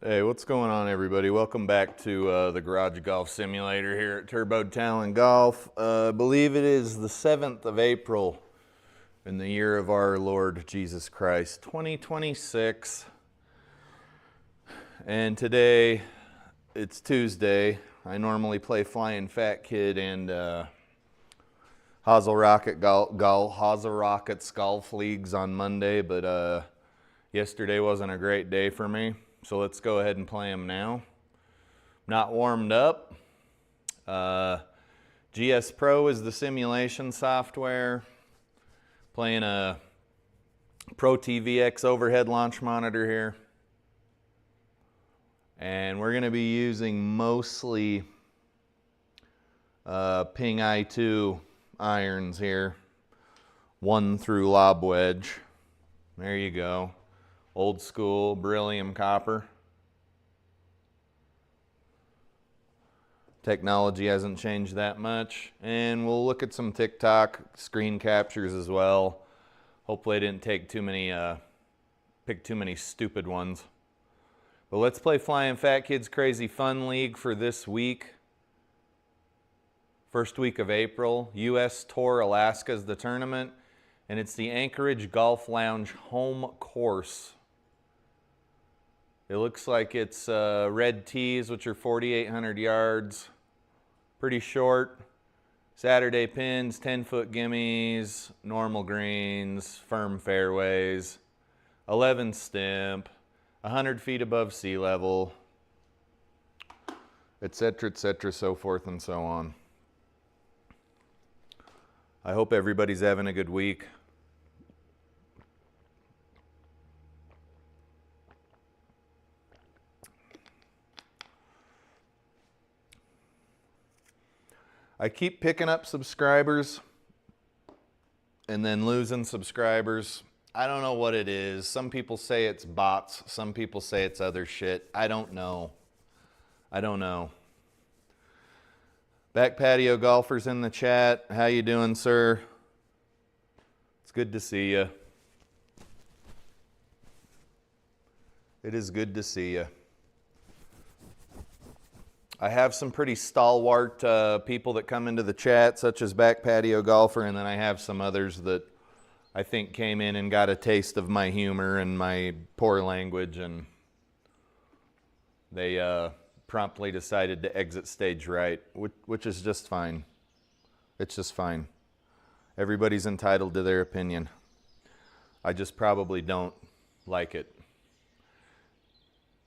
Hey, what's going on, everybody? Welcome back to the Garage Golf Simulator here at Turbo Talon Golf. I believe it is the 7th of April in the year of our Lord Jesus Christ, 2026. And today, it's Tuesday. I normally play FlyinFatKid and HoselRocket HoselRocket's golf leagues on Monday, but yesterday wasn't a great day for me. So let's go ahead and play them now. Not warmed up. GS Pro is the simulation software. Playing a ProTee VX overhead launch monitor here. And we're going to be using mostly Ping I2 irons here. 1 through lob wedge. There you go. Old school beryllium copper. Technology hasn't changed that much. And we'll look at some TikTok screen captures as well. Hopefully I didn't take too many, pick too many stupid ones. But let's play FlyinFatKid's Crazy Fun League for this week. First week of April. US Tour Alaska is the tournament. And it's the Anchorage Golf Lounge home course. It looks like it's red tees, which are 4,800 yards. Pretty short. Saturday pins, 10-foot gimmies, normal greens, firm fairways, 11 stimp, 100 feet above sea level, etc., so forth and so on. I hope everybody's having a good week. I keep picking up subscribers and then losing subscribers. I don't know what it is. Some people say it's bots. Some people say it's other shit. I don't know. Back patio golfers in the chat. How you doing, sir? It's good to see you. It is good to see you. I have some pretty stalwart people that come into the chat, such as Back Patio Golfer, and then I have some others that I think came in and got a taste of my humor and my poor language, and they promptly decided to exit stage right, which is just fine. It's just fine. Everybody's entitled to their opinion. I just probably don't like it.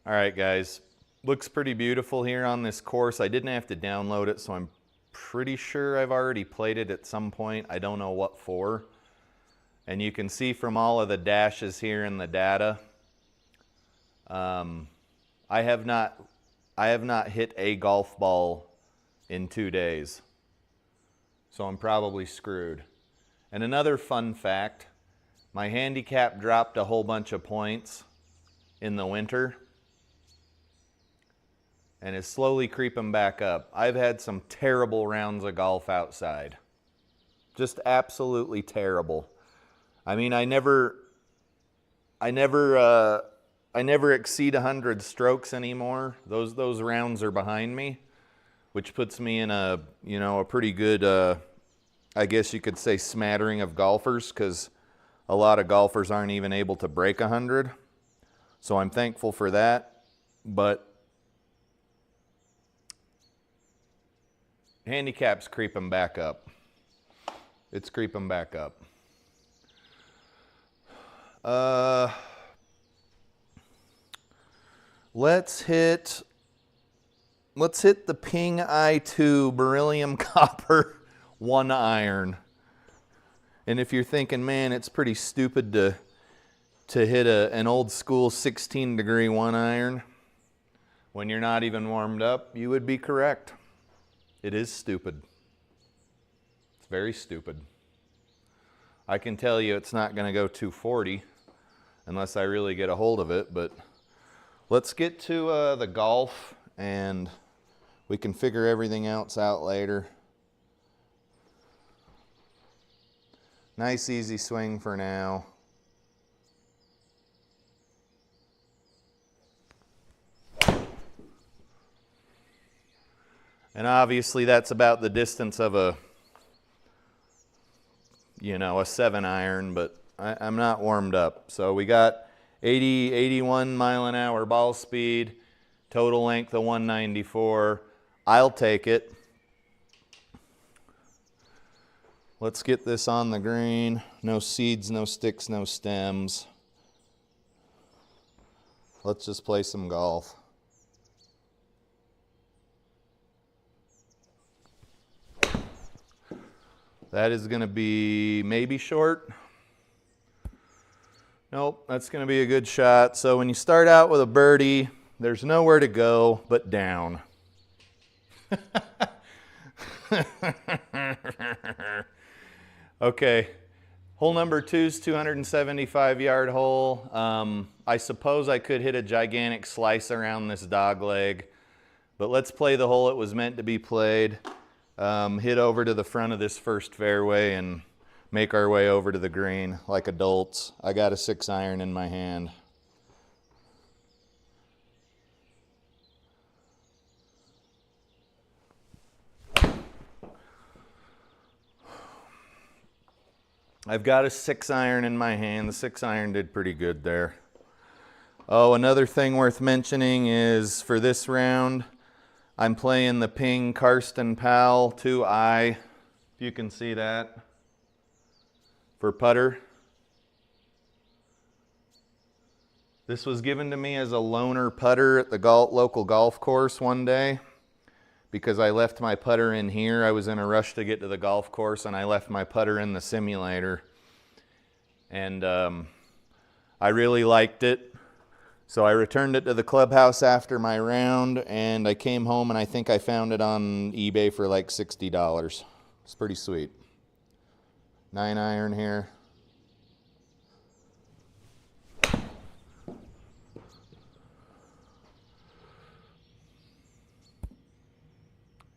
All right, guys. Looks pretty beautiful here on this course. I didn't have to download it, so I'm pretty sure I've already played it at some point. I don't know what for. And you can see from all of the dashes here in the data, I have not hit a golf ball in 2 days. So I'm probably screwed. And another fun fact, my handicap dropped a whole bunch of points in the winter and is slowly creeping back up. I've had some terrible rounds of golf outside. Just absolutely terrible. I mean, I never exceed 100 strokes anymore. Those rounds are behind me, which puts me in a pretty good, I guess you could say, smattering of golfers, because a lot of golfers aren't even able to break 100. So I'm thankful for that. But handicap's creeping back up. It's creeping back up. Let's hit the Ping I2 beryllium copper 1 iron. And if you're thinking, man, it's pretty stupid to hit an old school 16-degree 1 iron when you're not even warmed up, you would be correct. It is stupid. It's very stupid. I can tell you it's not going to go 240 unless I really get a hold of it, but let's get to the golf and we can figure everything else out later. Nice easy swing for now. And obviously that's about the distance of a, you know, a 7 iron, but I'm not warmed up. So we got 80, 81 mile an hour ball speed, total length of 194. I'll take it. Let's get this on the green. No seeds, no sticks, no stems. Let's just play some golf. That is going to be maybe short. Nope, that's going to be a good shot. So when you start out with a birdie, there's nowhere to go but down. Okay, hole number 2's 275-yard hole. I suppose I could hit a gigantic slice around this dog leg, but let's play the hole it was meant to be played. Hit over to the front of this first fairway and make our way over to the green like adults. I got a 6 iron in my hand. I've got a 6 iron in my hand. The 6 iron did pretty good there. Oh, another thing worth mentioning is for this round, I'm playing the Ping Karsten Powell 2i, if you can see that, for putter. This was given to me as a loaner putter at the local golf course one day because I left my putter in here. I was in a rush to get to the golf course and I left my putter in the simulator. And I really liked it. So I returned it to the clubhouse after my round and I came home and I think I found it on eBay for like $60. It's pretty sweet. 9 iron here.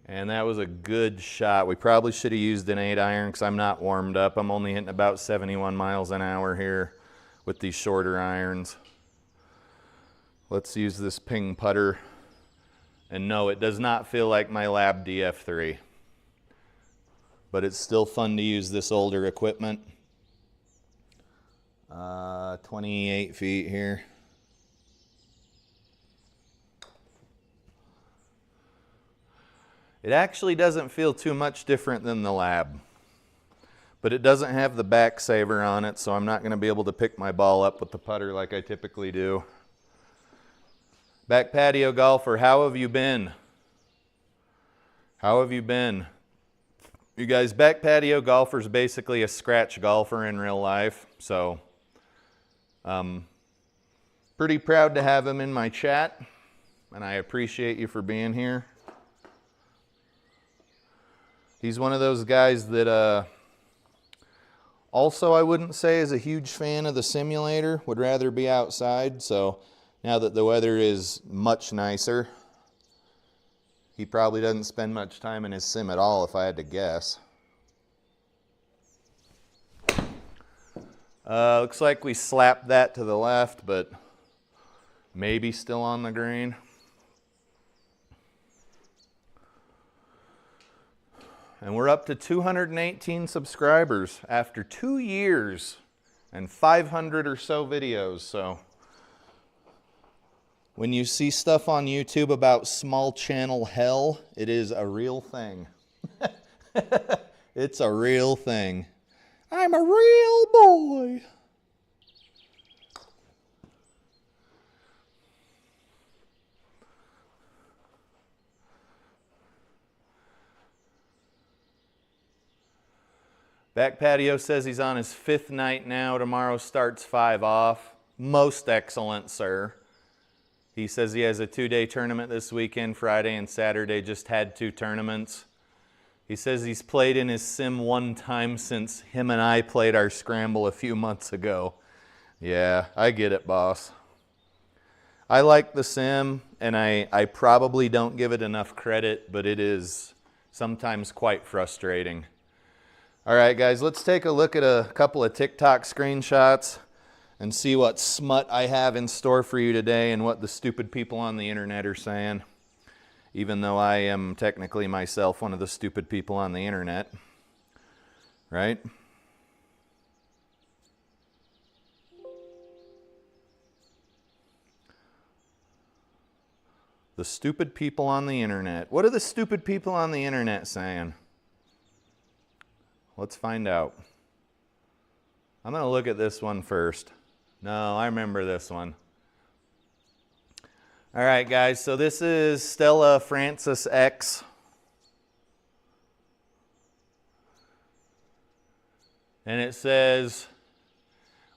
And that was a good shot. We probably should have used an 8 iron because I'm not warmed up. I'm only hitting about 71 miles an hour here with these shorter irons. Let's use this Ping putter. And no, it does not feel like my Lab DF3. But it's still fun to use this older equipment. 28 feet here. It actually doesn't feel too much different than the Lab, but it doesn't have the back saver on it, so I'm not going to be able to pick my ball up with the putter like I typically do. Back patio golfer, how have you been? How have you been? You guys, back patio golfer is basically a scratch golfer in real life, so pretty proud to have him in my chat, and I appreciate you for being here. He's one of those guys that also I wouldn't say is a huge fan of the simulator, would rather be outside. So now that the weather is much nicer, he probably doesn't spend much time in his sim at all if I had to guess. Looks like we slapped that to the left, but maybe still on the green. And we're up to 218 subscribers after 2 years and 500 or so videos. So when you see stuff on YouTube about small channel hell, it is a real thing. It's a real thing. I'm a real boy. Back patio says he's on his 5th night now. Tomorrow starts 5 off. Most excellent, sir. He says he has a 2-day tournament this weekend, Friday and Saturday. Just had 2 tournaments. He says he's played in his sim 1 time since him and I played our scramble a few months ago. Yeah, I get it, boss. I like the sim, and I probably don't give it enough credit, but it is sometimes quite frustrating. All right, guys, let's take a look at a couple of TikTok screenshots and see what smut I have in store for you today and what the stupid people on the internet are saying. even though I am technically myself one of the stupid people on the internet, right? The stupid people on the internet. What are the stupid people on the internet saying? Let's find out. I'm going to look at this one first. No, I remember this one. All right, guys, so this is Stella Francis X. And it says,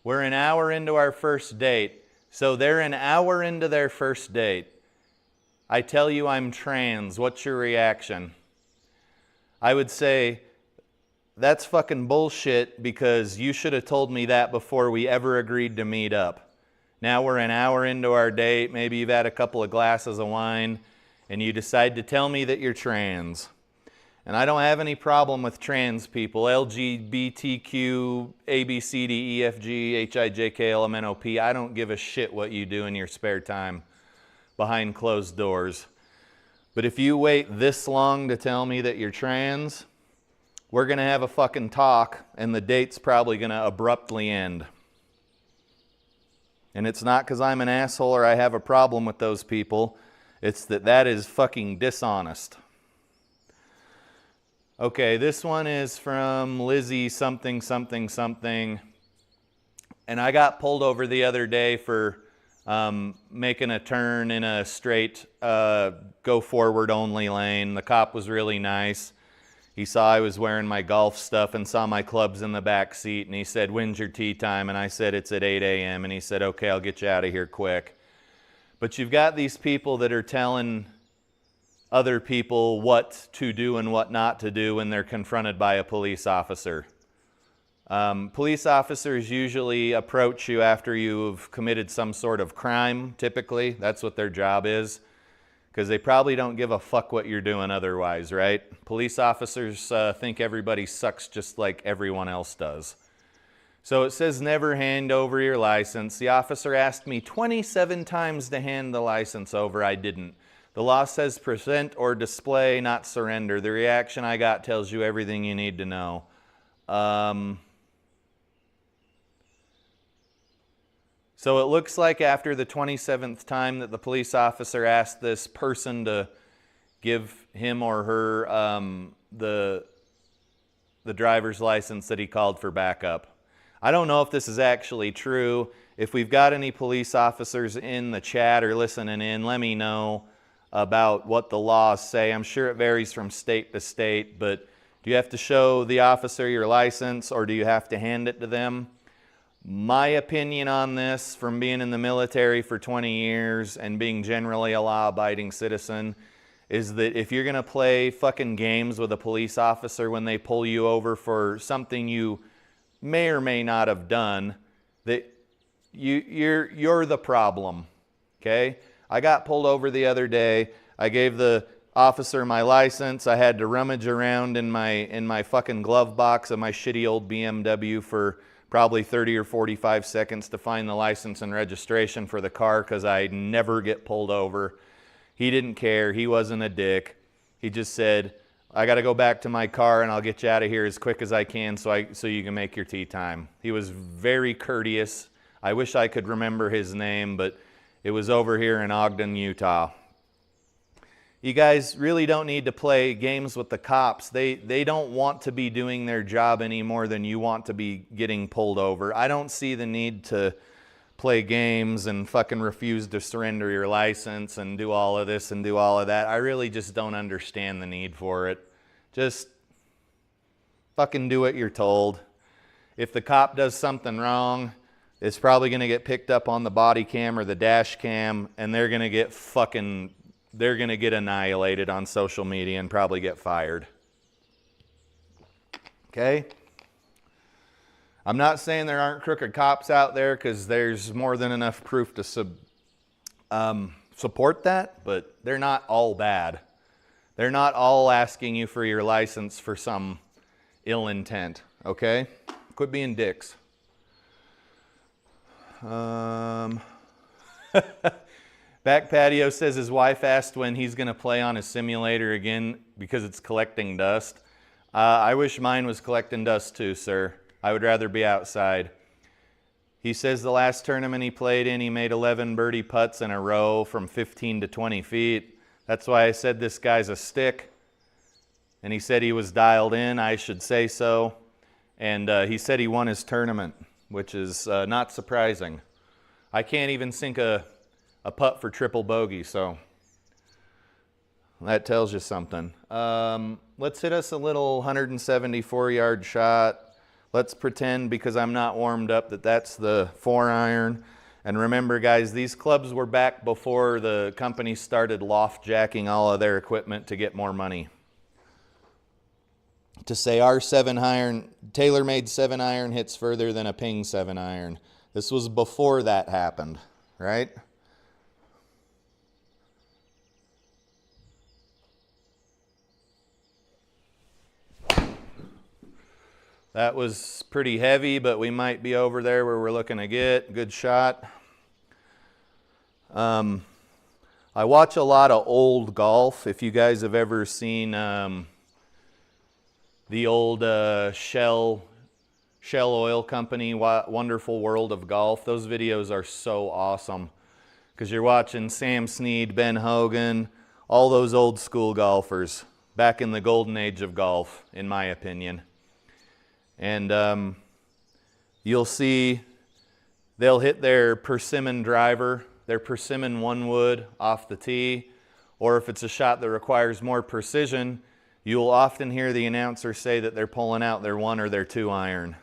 we're an hour into our first date. So they're an hour into their first date. I tell you I'm trans. What's your reaction? I would say, that's fucking bullshit, because you should have told me that before we ever agreed to meet up. Now we're an hour into our date, maybe you've had a couple of glasses of wine, and you decide to tell me that you're trans. And I don't have any problem with trans people. LGBTQ, ABCDEFG, HIJKLMNOP. I don't give a shit what you do in your spare time behind closed doors. But if you wait this long to tell me that you're trans, we're going to have a fucking talk, and the date's probably going to abruptly end. And it's not because I'm an asshole or I have a problem with those people. It's that is fucking dishonest. Okay, this one is from Lizzie something something something. And I got pulled over the other day for making a turn in a straight go forward only lane. The cop was really nice. He saw I was wearing my golf stuff and saw my clubs in the back seat, and he said, when's your tee time? And I said, it's at 8 a.m. And he said, okay, I'll get you out of here quick. But you've got these people that are telling other people what to do and what not to do when they're confronted by a police officer. Police officers usually approach you after you've committed some sort of crime, typically. That's what their job is. Because they probably don't give a fuck what you're doing otherwise, right? Police officers think everybody sucks just like everyone else does. So it says never hand over your license. The officer asked me 27 times to hand the license over. I didn't. The law says present or display, not surrender. The reaction I got tells you everything you need to know. So it looks like after the 27th time that the police officer asked this person to give him or her the driver's license, that he called for backup. I don't know if this is actually true. If we've got any police officers in the chat or listening in, let me know about what the laws say. I'm sure it varies from state to state, but do you have to show the officer your license, or do you have to hand it to them? My opinion on this, from being in the military for 20 years and being generally a law-abiding citizen, is that if you're going to play fucking games with a police officer when they pull you over for something you may or may not have done, that you're the problem, okay? I got pulled over the other day. I gave the officer my license. I had to rummage around in my fucking glove box of my shitty old BMW for probably 30 or 45 seconds to find the license and registration for the car, because I never get pulled over. He didn't care. He wasn't a dick. He just said, I got to go back to my car and I'll get you out of here as quick as I can so you can make your tee time. He was very courteous. I wish I could remember his name, but it was over here in Ogden, Utah. You guys really don't need to play games with the cops. They don't want to be doing their job any more than you want to be getting pulled over. I don't see the need to play games and fucking refuse to surrender your license and do all of this and do all of that. I really just don't understand the need for it. Just fucking do what you're told. If the cop does something wrong, it's probably going to get picked up on the body cam or the dash cam, and they're going to get annihilated on social media and probably get fired. Okay? I'm not saying there aren't crooked cops out there, because there's more than enough proof to support that, but they're not all bad. They're not all asking you for your license for some ill intent, okay? Quit being dicks. Back Patio says his wife asked when he's going to play on his simulator again because it's collecting dust. I wish mine was collecting dust too, sir. I would rather be outside. He says the last tournament he played in, he made 11 birdie putts in a row from 15 to 20 feet. That's why I said this guy's a stick. And he said he was dialed in. I should say so. And he said he won his tournament, which is not surprising. I can't even sink a putt for triple bogey, so that tells you something. Let's hit us a little 174-yard shot. Let's pretend, because I'm not warmed up, that that's the 4-iron. And remember, guys, these clubs were back before the company started loft jacking all of their equipment to get more money. To say our 7-iron, TaylorMade 7-iron hits further than a Ping 7-iron. This was before that happened, right? That was pretty heavy, but we might be over there where we're looking to get. Good shot. I watch a lot of old golf. If you guys have ever seen the old Shell Oil Company, Wonderful World of Golf, those videos are so awesome because you're watching Sam Snead, Ben Hogan, all those old school golfers back in the golden age of golf, in my opinion. And you'll see they'll hit their persimmon driver, their persimmon 1-wood off the tee, or if it's a shot that requires more precision, you'll often hear the announcer say that they're pulling out their 1 or their 2-iron,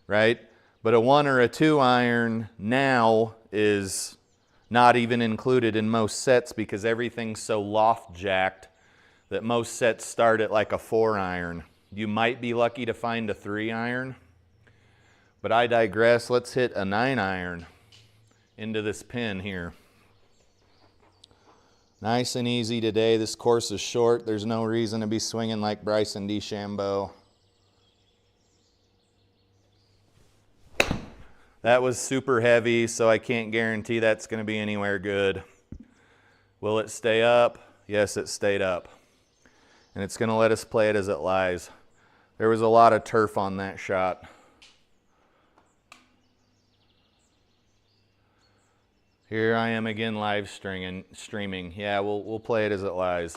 right? But a 1 or a 2-iron now is not even included in most sets because everything's so loft jacked that most sets start at like a 4-iron. You might be lucky to find a 3-iron, but I digress. Let's hit a 9-iron into this pin here. Nice and easy today. This course is short. There's no reason to be swinging like Bryson DeChambeau. That was super heavy, so I can't guarantee that's going to be anywhere good. Will it stay up? Yes, it stayed up. And it's going to let us play it as it lies. There was a lot of turf on that shot. Here I am again live streaming. Yeah, we'll play it as it lies.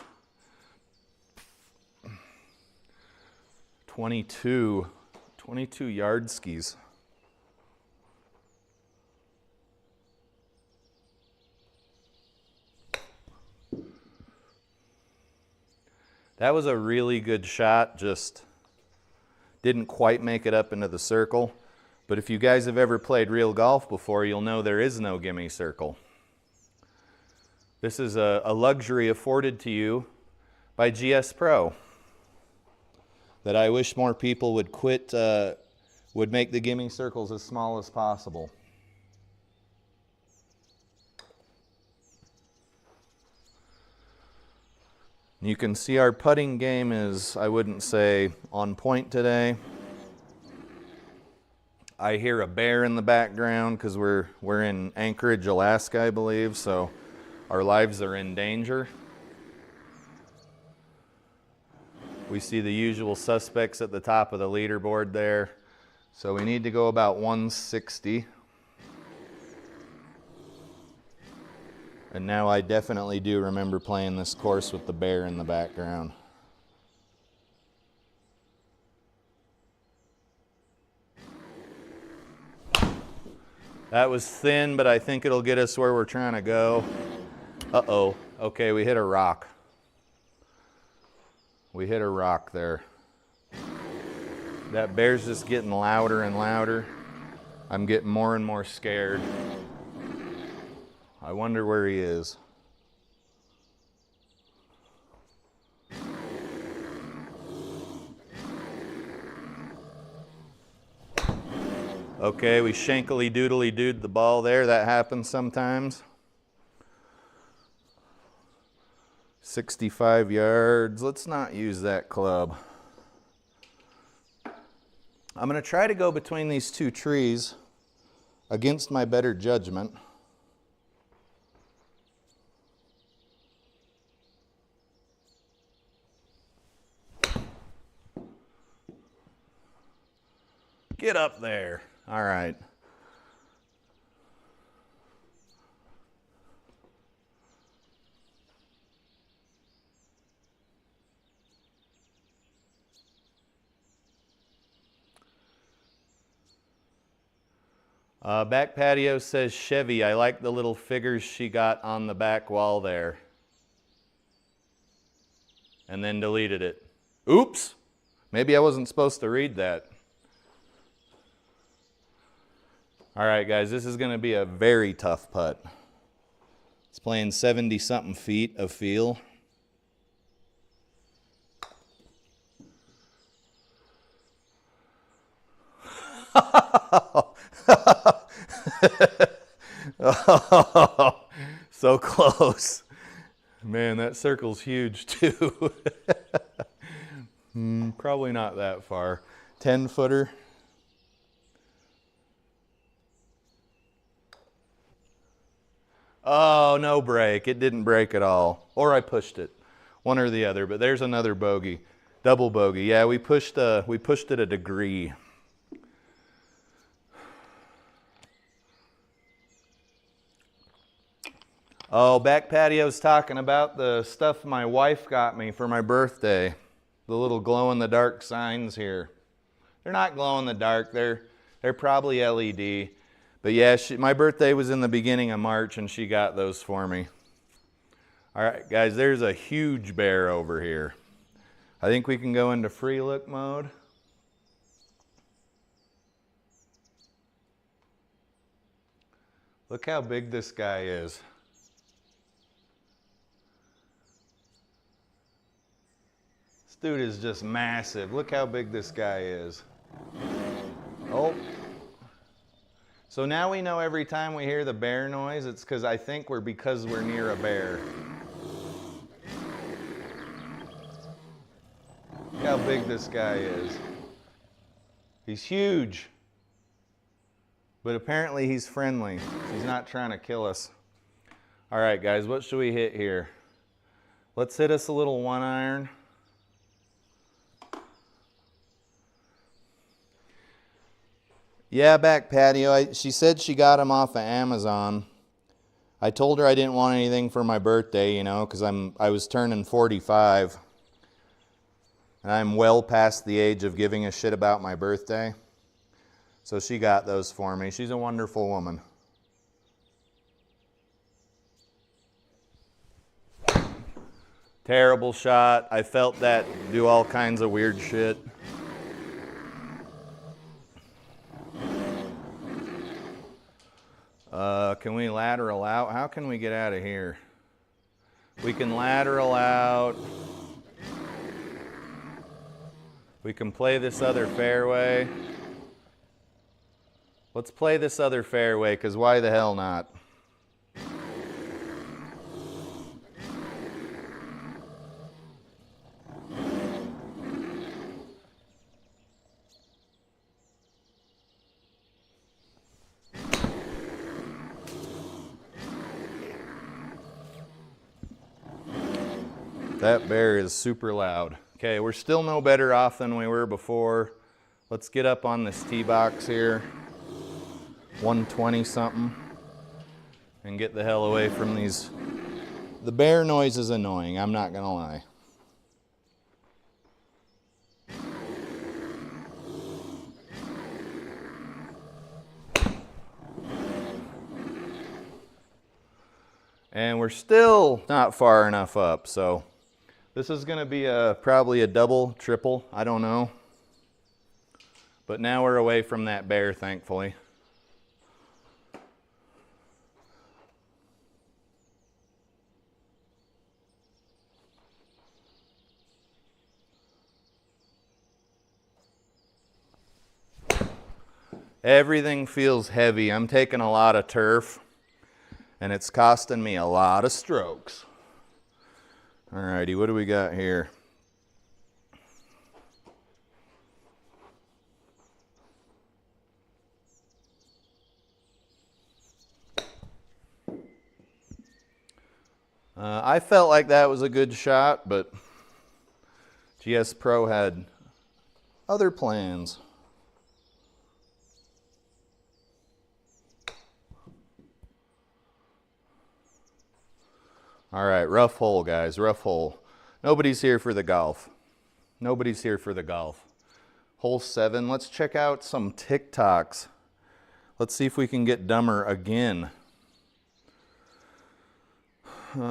22 yard skis. That was a really good shot, just didn't quite make it up into the circle. But if you guys have ever played real golf before, you'll know there is no gimme circle. This is a luxury afforded to you by GS Pro that I wish more people would quit, would make the gimme circles as small as possible. You can see our putting game is, I wouldn't say, on point today. I hear a bear in the background because we're in Anchorage, Alaska, I believe, so our lives are in danger. We see the usual suspects at the top of the leaderboard there. So we need to go about 160. And now I definitely do remember playing this course with the bear in the background. That was thin, but I think it'll get us where we're trying to go. Uh-oh. Okay, we hit a rock. We hit a rock there. That bear's just getting louder and louder. I'm getting more and more scared. I wonder where he is. Okay, we shankily doodly dooed the ball there. That happens sometimes. 65 yards. Let's not use that club. I'm going to try to go between these two trees against my better judgment. Get up there. All right. Back patio says Chevy. I like the little figures she got on the back wall there. And then deleted it. Oops! Maybe I wasn't supposed to read that. All right, guys, this is going to be a very tough putt. It's playing 70-something feet of feel. Oh, so close. Man, that circle's huge too. Probably not that far. 10-footer. Oh, no break. It didn't break at all. Or I pushed it. One or the other, but there's another bogey. Double bogey. Yeah, we pushed it a degree. Oh, back patio's talking about the stuff my wife got me for my birthday. The little glow-in-the-dark signs here. They're not glow-in-the-dark. They're probably LED. But yeah, my birthday was in the beginning of March, and she got those for me. All right, guys, there's a huge bear over here. I think we can go into free look mode. Look how big this guy is. This dude is just massive. Look how big this guy is. Oh. So now we know every time we hear the bear noise, it's because I think because we're near a bear. Look how big this guy is. He's huge. But apparently he's friendly. He's not trying to kill us. All right, guys, what should we hit here? Let's hit us a little 1-iron. Yeah, back patio. She said she got them off of Amazon. I told her I didn't want anything for my birthday, you know, because I was turning 45. And I'm well past the age of giving a shit about my birthday. So she got those for me. She's a wonderful woman. Terrible shot. I felt that do all kinds of weird shit. Can we lateral out? How can we get out of here? We can lateral out. We can play this other fairway. Let's play this other fairway, because why the hell not? That bear is super loud. Okay, we're still no better off than we were before. Let's get up on this tee box here. 120 something. And get the hell away from these. The bear noise is annoying, I'm not gonna lie. And we're still not far enough up, so this is going to be probably a double, triple, I don't know. But now we're away from that bear, thankfully. Everything feels heavy. I'm taking a lot of turf, and it's costing me a lot of strokes. Alrighty, what do we got here? I felt like that was a good shot, but GS Pro had other plans. All right, rough hole, guys, rough hole. Nobody's here for the golf. Nobody's here for the golf. Hole 7, let's check out some TikToks. Let's see if we can get dumber again. This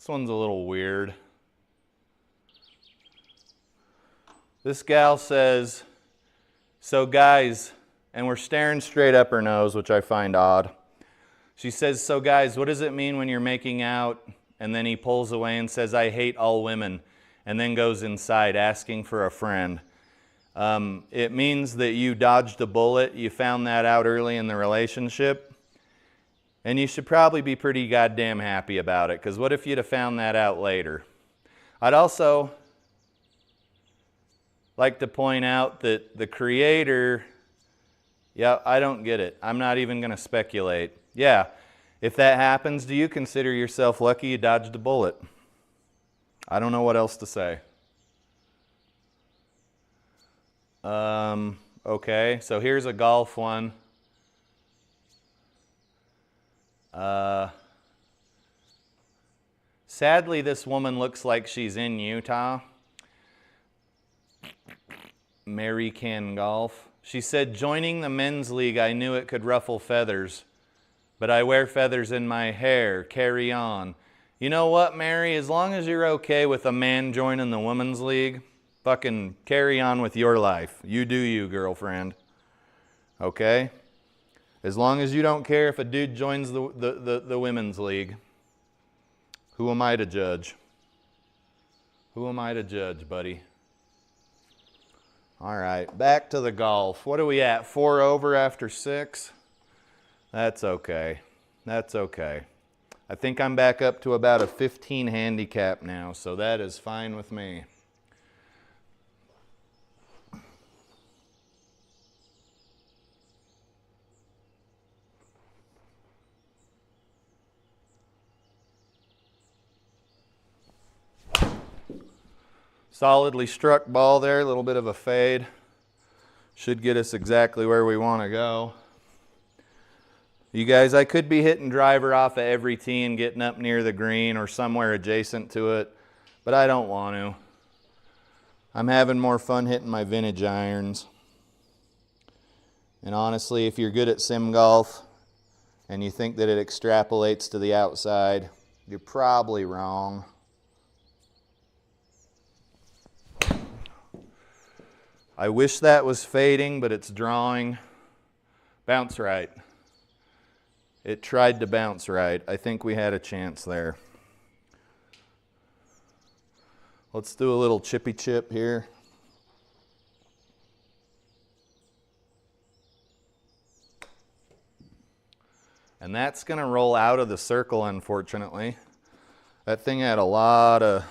one's a little weird. This gal says, so guys, and we're staring straight up her nose, which I find odd. She says, so guys, what does it mean when you're making out? And then he pulls away and says, I hate all women, and then goes inside asking for a friend. It means that you dodged a bullet. You found that out early in the relationship. And you should probably be pretty goddamn happy about it, because what if you'd have found that out later? I'd also like to point out that the creator, yeah, I don't get it. I'm not even going to speculate. Yeah, if that happens, do you consider yourself lucky you dodged a bullet? I don't know what else to say. Okay, so here's a golf one. Sadly, this woman looks like she's in Utah. Mary Can Golf. She said, joining the men's league, I knew it could ruffle feathers, but I wear feathers in my hair. Carry on. You know what, Mary? As long as you're okay with a man joining the women's league, fucking carry on with your life. You do you, girlfriend. Okay? As long as you don't care if a dude joins the women's league. Who am I to judge? Who am I to judge, buddy? All right, back to the golf. What are we at? 4 over after 6? That's okay. That's okay. I think I'm back up to about a 15 handicap now, so that is fine with me. Solidly struck ball there, a little bit of a fade. Should get us exactly where we want to go. You guys, I could be hitting driver off of every tee and getting up near the green or somewhere adjacent to it, but I don't want to. I'm having more fun hitting my vintage irons. And honestly, if you're good at sim golf and you think that it extrapolates to the outside, you're probably wrong. I wish that was fading, but it's drawing. Bounce right. It tried to bounce right. I think we had a chance there. Let's do a little chippy chip here. And that's going to roll out of the circle, unfortunately. That thing had a lot of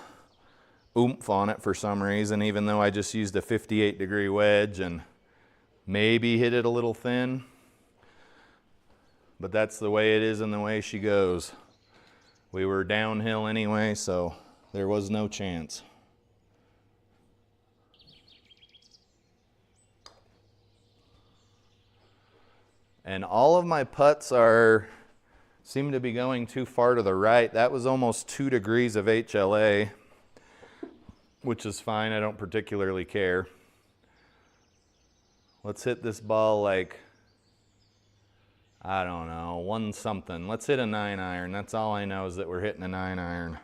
oomph on it for some reason, even though I just used a 58-degree wedge and maybe hit it a little thin. But that's the way it is and the way she goes. We were downhill anyway, so there was no chance. And all of my putts seem to be going too far to the right. That was almost 2 degrees of HLA. Which is fine, I don't particularly care. Let's hit this ball like, I don't know, 1 something. Let's hit a 9-iron. That's all I know is that we're hitting a 9-iron.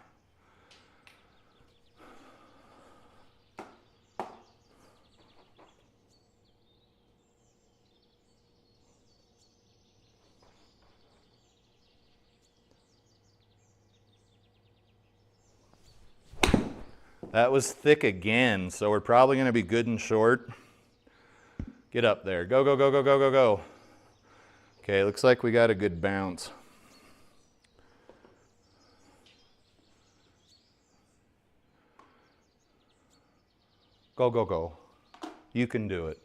That was thick again, so we're probably going to be good and short. Get up there. Go, go, go, go, go, go, go. Okay, looks like we got a good bounce. Go, go, go. You can do it.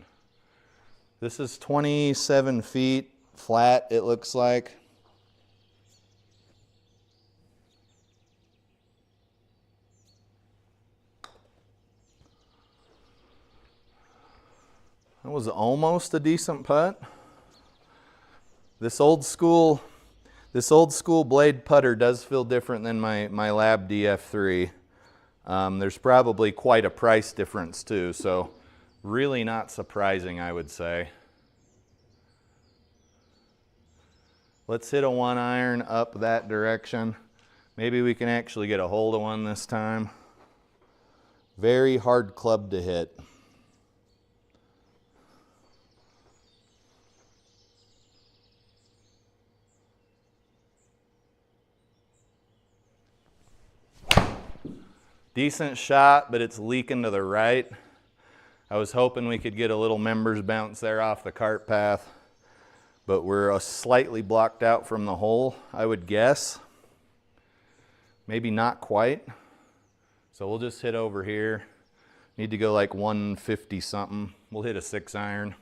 This is 27 feet flat, it looks like. That was almost a decent putt. This old school This old school blade putter does feel different than my Lab DF3. There's probably quite a price difference too, so really not surprising, I would say. Let's hit a 1-iron up that direction. Maybe we can actually get a hold of one this time. Very hard club to hit. Decent shot, but it's leaking to the right. I was hoping we could get a little members bounce there off the cart path, but we're slightly blocked out from the hole, I would guess. Maybe not quite. So we'll just hit over here. Need to go like 150 something. We'll hit a 6-iron.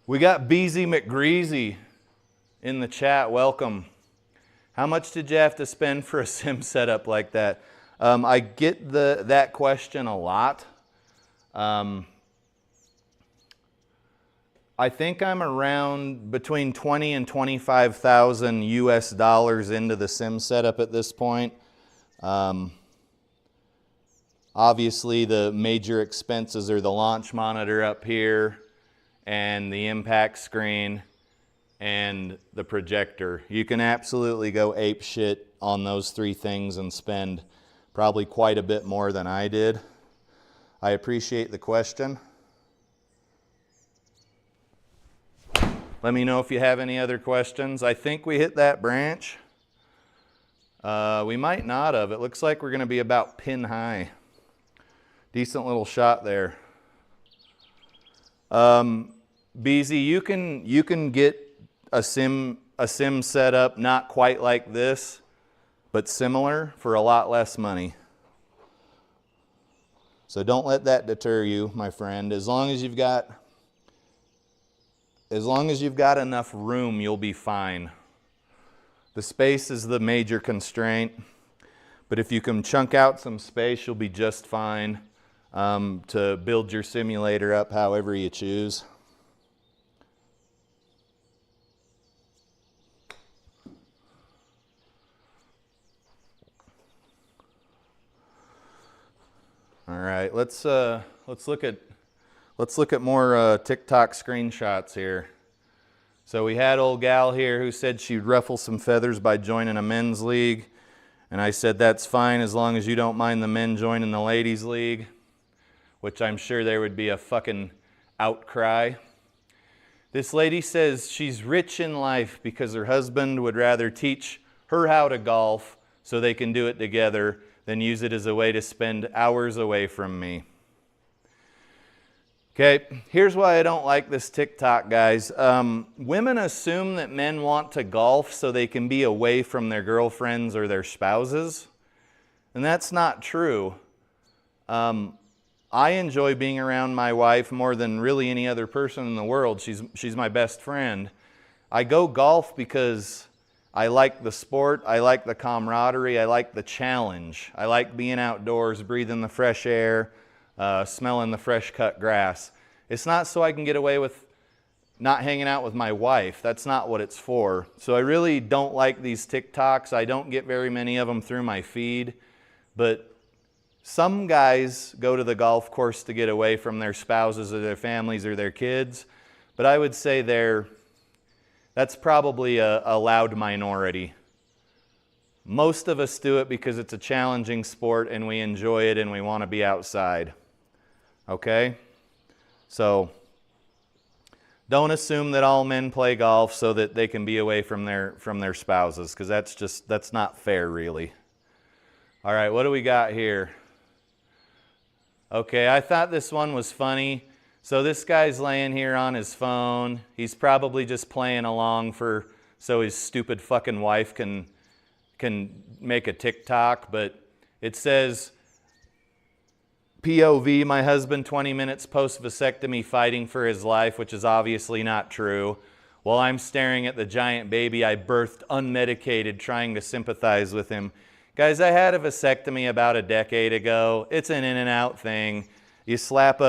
We got Beezy McGreasy in the chat. Welcome. How much did you have to spend for a sim setup like that? I get that question a lot. I think I'm around between 20 and 25,000 US dollars into the sim setup at this point. Obviously the major expenses are the launch monitor up here and the impact screen and the projector. You can absolutely go ape shit on those 3 things and spend probably quite a bit more than I did. I appreciate the question. Let me know if you have any other questions. I think we hit that branch. We might not have. It looks like we're going to be about pin high. Decent little shot there. BZ, you can get a sim setup not quite like this, but similar for a lot less money. So don't let that deter you, my friend. As long as you've got enough room, you'll be fine. The space is the major constraint, but if you can chunk out some space, you'll be just fine to build your simulator up however you choose. All right, let's look at more TikTok screenshots here. So we had old gal here who said she'd ruffle some feathers by joining a men's league, and I said that's fine as long as you don't mind the men joining the ladies' league, which I'm sure there would be a fucking outcry. This lady says she's rich in life because her husband would rather teach her how to golf so they can do it together than use it as a way to spend hours away from me. Okay, here's why I don't like this TikTok, guys. Women assume that men want to golf so they can be away from their girlfriends or their spouses, and that's not true. I enjoy being around my wife more than really any other person in the world. She's my best friend. I go golf because I like the sport, I like the camaraderie, I like the challenge. I like being outdoors, breathing the fresh air, smelling the fresh cut grass. It's not so I can get away with not hanging out with my wife. That's not what it's for. So I really don't like these TikToks. I don't get very many of them through my feed. But some guys go to the golf course to get away from their spouses or their families or their kids. But I would say that's probably a loud minority. Most of us do it because it's a challenging sport and we enjoy it and we want to be outside. Okay? So don't assume that all men play golf so that they can be away from their spouses, because that's not fair, really. All right, what do we got here? Okay, I thought this one was funny. So this guy's laying here on his phone. He's probably just playing along so his stupid fucking wife can make a TikTok, but it says, POV, my husband 20 minutes post-vasectomy fighting for his life, which is obviously not true. While I'm staring at the giant baby I birthed unmedicated, trying to sympathize with him. Guys, I had a vasectomy about a decade ago. It's an in and out thing. You slap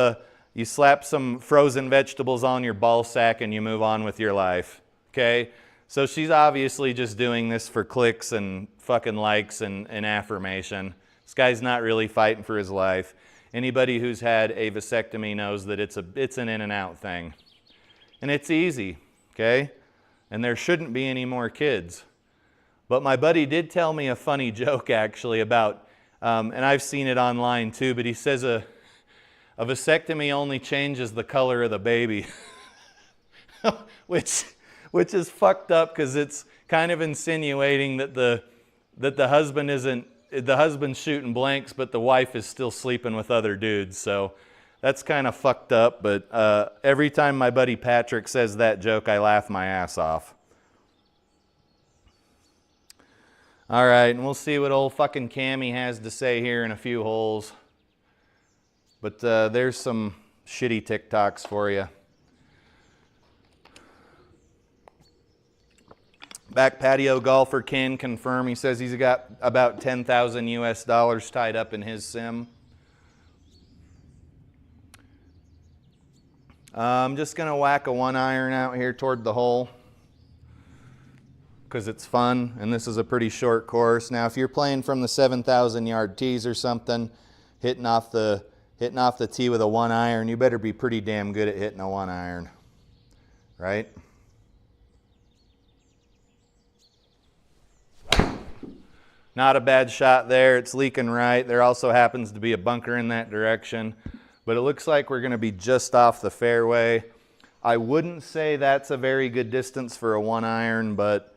some frozen vegetables on your ball sack and you move on with your life. Okay? So she's obviously just doing this for clicks and fucking likes and affirmation. This guy's not really fighting for his life. Anybody who's had a vasectomy knows that it's an in and out thing. And it's easy, okay? And there shouldn't be any more kids. But my buddy did tell me a funny joke actually about, and I've seen it online too, but he says a vasectomy only changes the color of the baby. which is fucked up because it's kind of insinuating that the husband's shooting blanks, but the wife is still sleeping with other dudes. So that's kind of fucked up. But every time my buddy Patrick says that joke, I laugh my ass off. All right, and we'll see what old fucking Cammy has to say here in a few holes. But there's some shitty TikToks for you. Back patio golfer can confirm. He says he's got about 10,000 US dollars tied up in his sim. I'm just going to whack a 1-iron out here toward the hole because it's fun, and this is a pretty short course. Now, if you're playing from the 7,000 yard tees or something, hitting off the tee with a 1-iron, you better be pretty damn good at hitting a 1-iron, right? Not a bad shot there. It's leaking right. There also happens to be a bunker in that direction. But it looks like we're going to be just off the fairway. I wouldn't say that's a very good distance for a 1-iron, but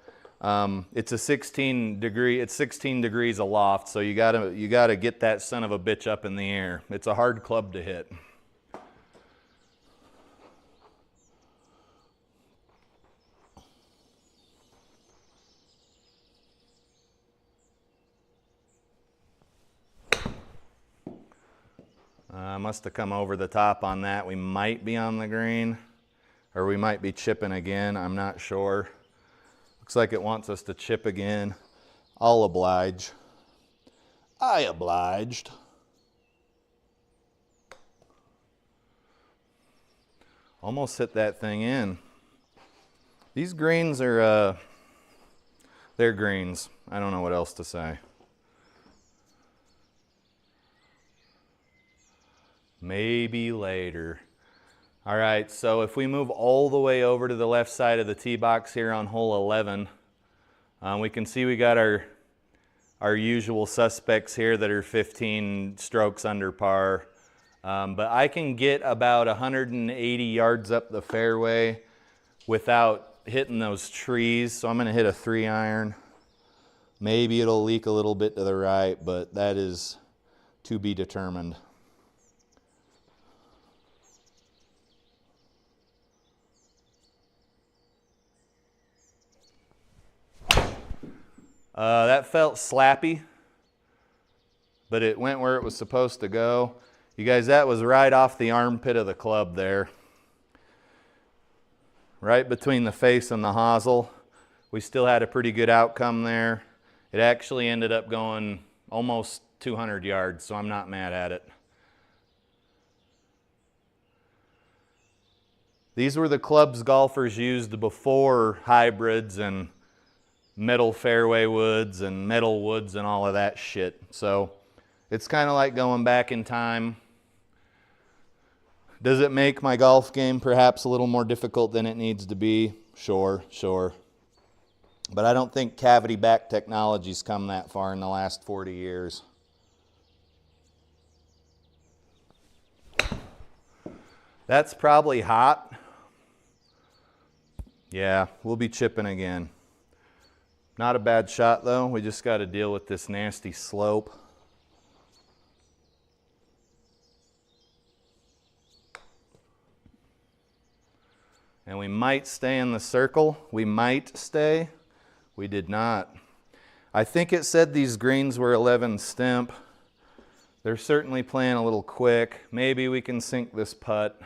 it's 16 degrees aloft, so you gotta get that son of a bitch up in the air. It's a hard club to hit. Must have come over the top on that. We might be on the green, or we might be chipping again. I'm not sure. Looks like it wants us to chip again. I'll oblige. I obliged. Almost hit that thing in. These greens are, they're greens. I don't know what else to say. Maybe later. All right, so if we move all the way over to the left side of the tee box here on hole 11, we can see we got our usual suspects here that are 15 strokes under par. But I can get about 180 yards up the fairway without hitting those trees, so I'm going to hit a 3-iron. Maybe it'll leak a little bit to the right, but that is to be determined. That felt slappy, but it went where it was supposed to go. You guys, that was right off the armpit of the club there. Right between the face and the hosel. We still had a pretty good outcome there. It actually ended up going almost 200 yards, so I'm not mad at it. These were the clubs golfers used before hybrids and metal fairway woods and metal woods and all of that shit. So it's kind of like going back in time. Does it make my golf game perhaps a little more difficult than it needs to be? Sure, sure. But I don't think cavity back technology's come that far in the last 40 years. That's probably hot. Yeah, we'll be chipping again. Not a bad shot though. We just got to deal with this nasty slope. And we might stay in the circle. We might stay. We did not. I think it said these greens were 11 stimp. They're certainly playing a little quick. Maybe we can sink this putt.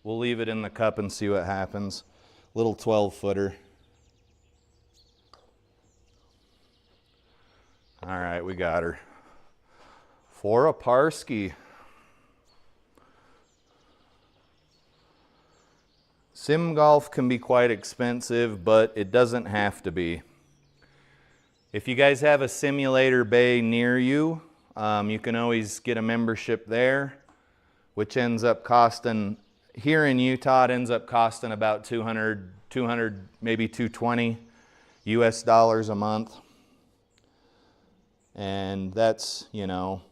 We'll leave it in the cup and see what happens. Little 12-footer. All right, we got her. For a parski. Sim golf can be quite expensive, but it doesn't have to be. If you guys have a simulator bay near you, you can always get a membership there, which ends up costing, here in Utah, it ends up costing about 200, maybe 220 US dollars a month. And that's, you know,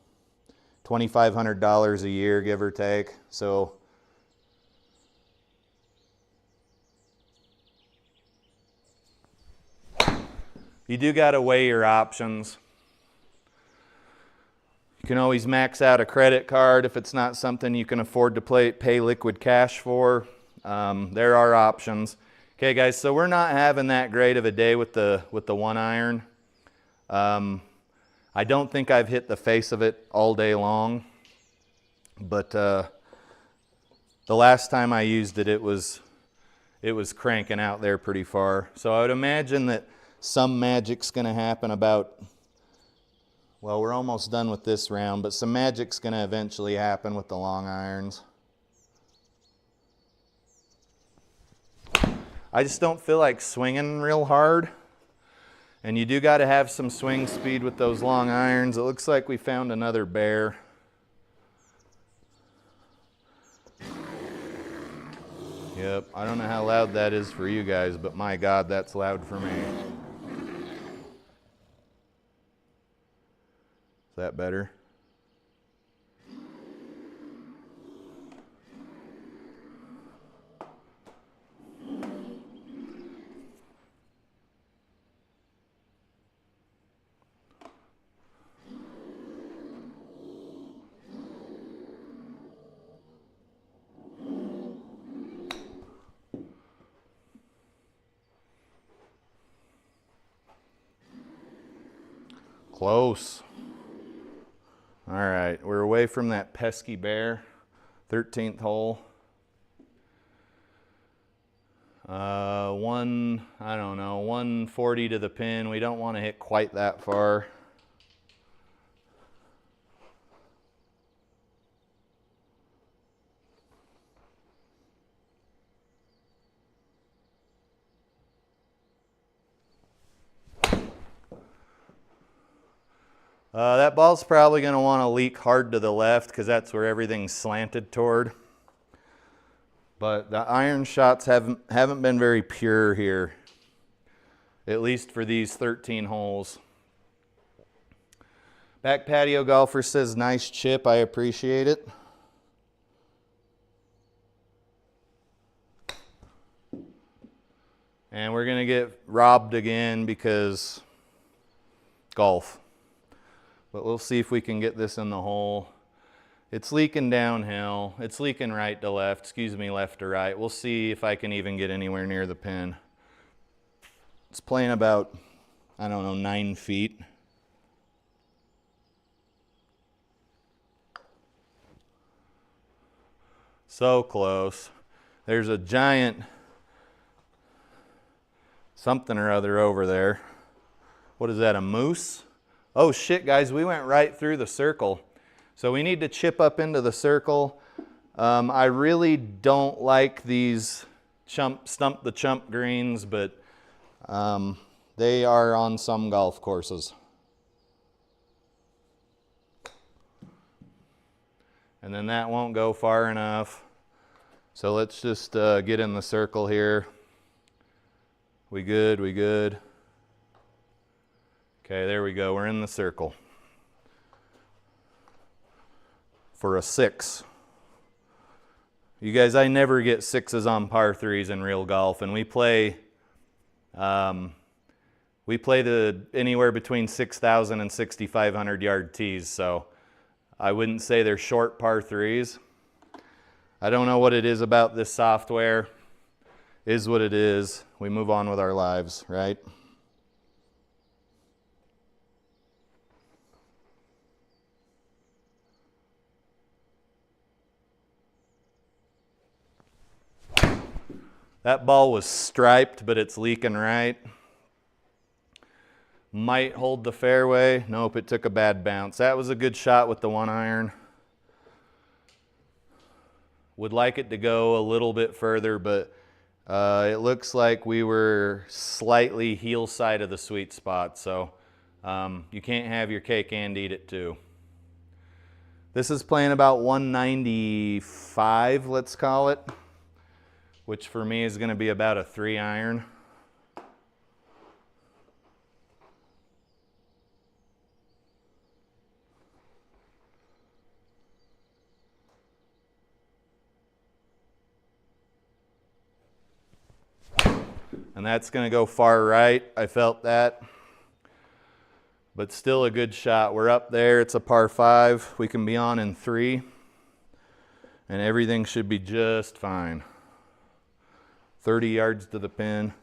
$2,500 a year, give or take. So you do got to weigh your options. You can always max out a credit card if it's not something you can afford to pay liquid cash for. There are options. Okay, guys, so we're not having that great of a day with the 1-iron. I don't think I've hit the face of it all day long, but the last time I used it, it was cranking out there pretty far. So I would imagine that some magic's going to happen about, well, we're almost done with this round, but some magic's going to eventually happen with the long irons. I just don't feel like swinging real hard. And you do got to have some swing speed with those long irons. It looks like we found another bear. Yep, I don't know how loud that is for you guys, but my God, that's loud for me. Is that better? Close. All right, we're away from that pesky bear. 13th hole. I don't know, 140 to the pin. We don't want to hit quite that far. That ball's probably going to want to leak hard to the left because that's where everything's slanted toward. But the iron shots haven't been very pure here, at least for these 13 holes. Back patio golfer says, nice chip, I appreciate it. And we're going to get robbed again because golf. But we'll see if we can get this in the hole. It's leaking downhill. It's leaking right to left, excuse me, left to right. We'll see if I can even get anywhere near the pin. It's playing about, I don't know, 9 feet. So close. There's a giant something or other over there. What is that, a moose? Oh shit, guys, we went right through the circle. So we need to chip up into the circle. I really don't like these stump the chump greens, but they are on some golf courses. And then that won't go far enough. So let's just get in the circle here. We good, we good. Okay, there we go, we're in the circle. For a 6. You guys, I never get 6s on par 3s in real golf, and we play anywhere between 6,000 and 6,500 yard tees, so I wouldn't say they're short par 3s. I don't know what it is about this software. Is what it is. We move on with our lives, right? That ball was striped, but it's leaking right. Might hold the fairway. Nope, it took a bad bounce. That was a good shot with the 1-iron. Would like it to go a little bit further, but It looks like we were slightly heel side of the sweet spot, so you can't have your cake and eat it too. This is playing about 195, let's call it, which for me is going to be about a 3 iron. And that's going to go far right. I felt that. But still a good shot. We're up there. It's a par 5. We can be on in 3. And everything should be just fine. 30 yards to the pin.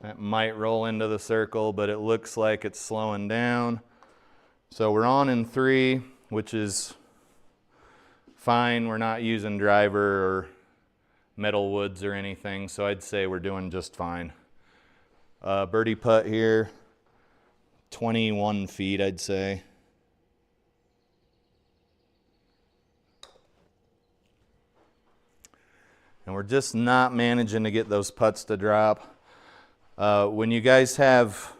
That might roll into the circle, but it looks like it's slowing down. So we're on in 3, which is fine. We're not using driver or metal woods or anything, so I'd say we're doing just fine. Birdie putt here, 21 feet, I'd say. And we're just not managing to get those putts to drop. When you guys have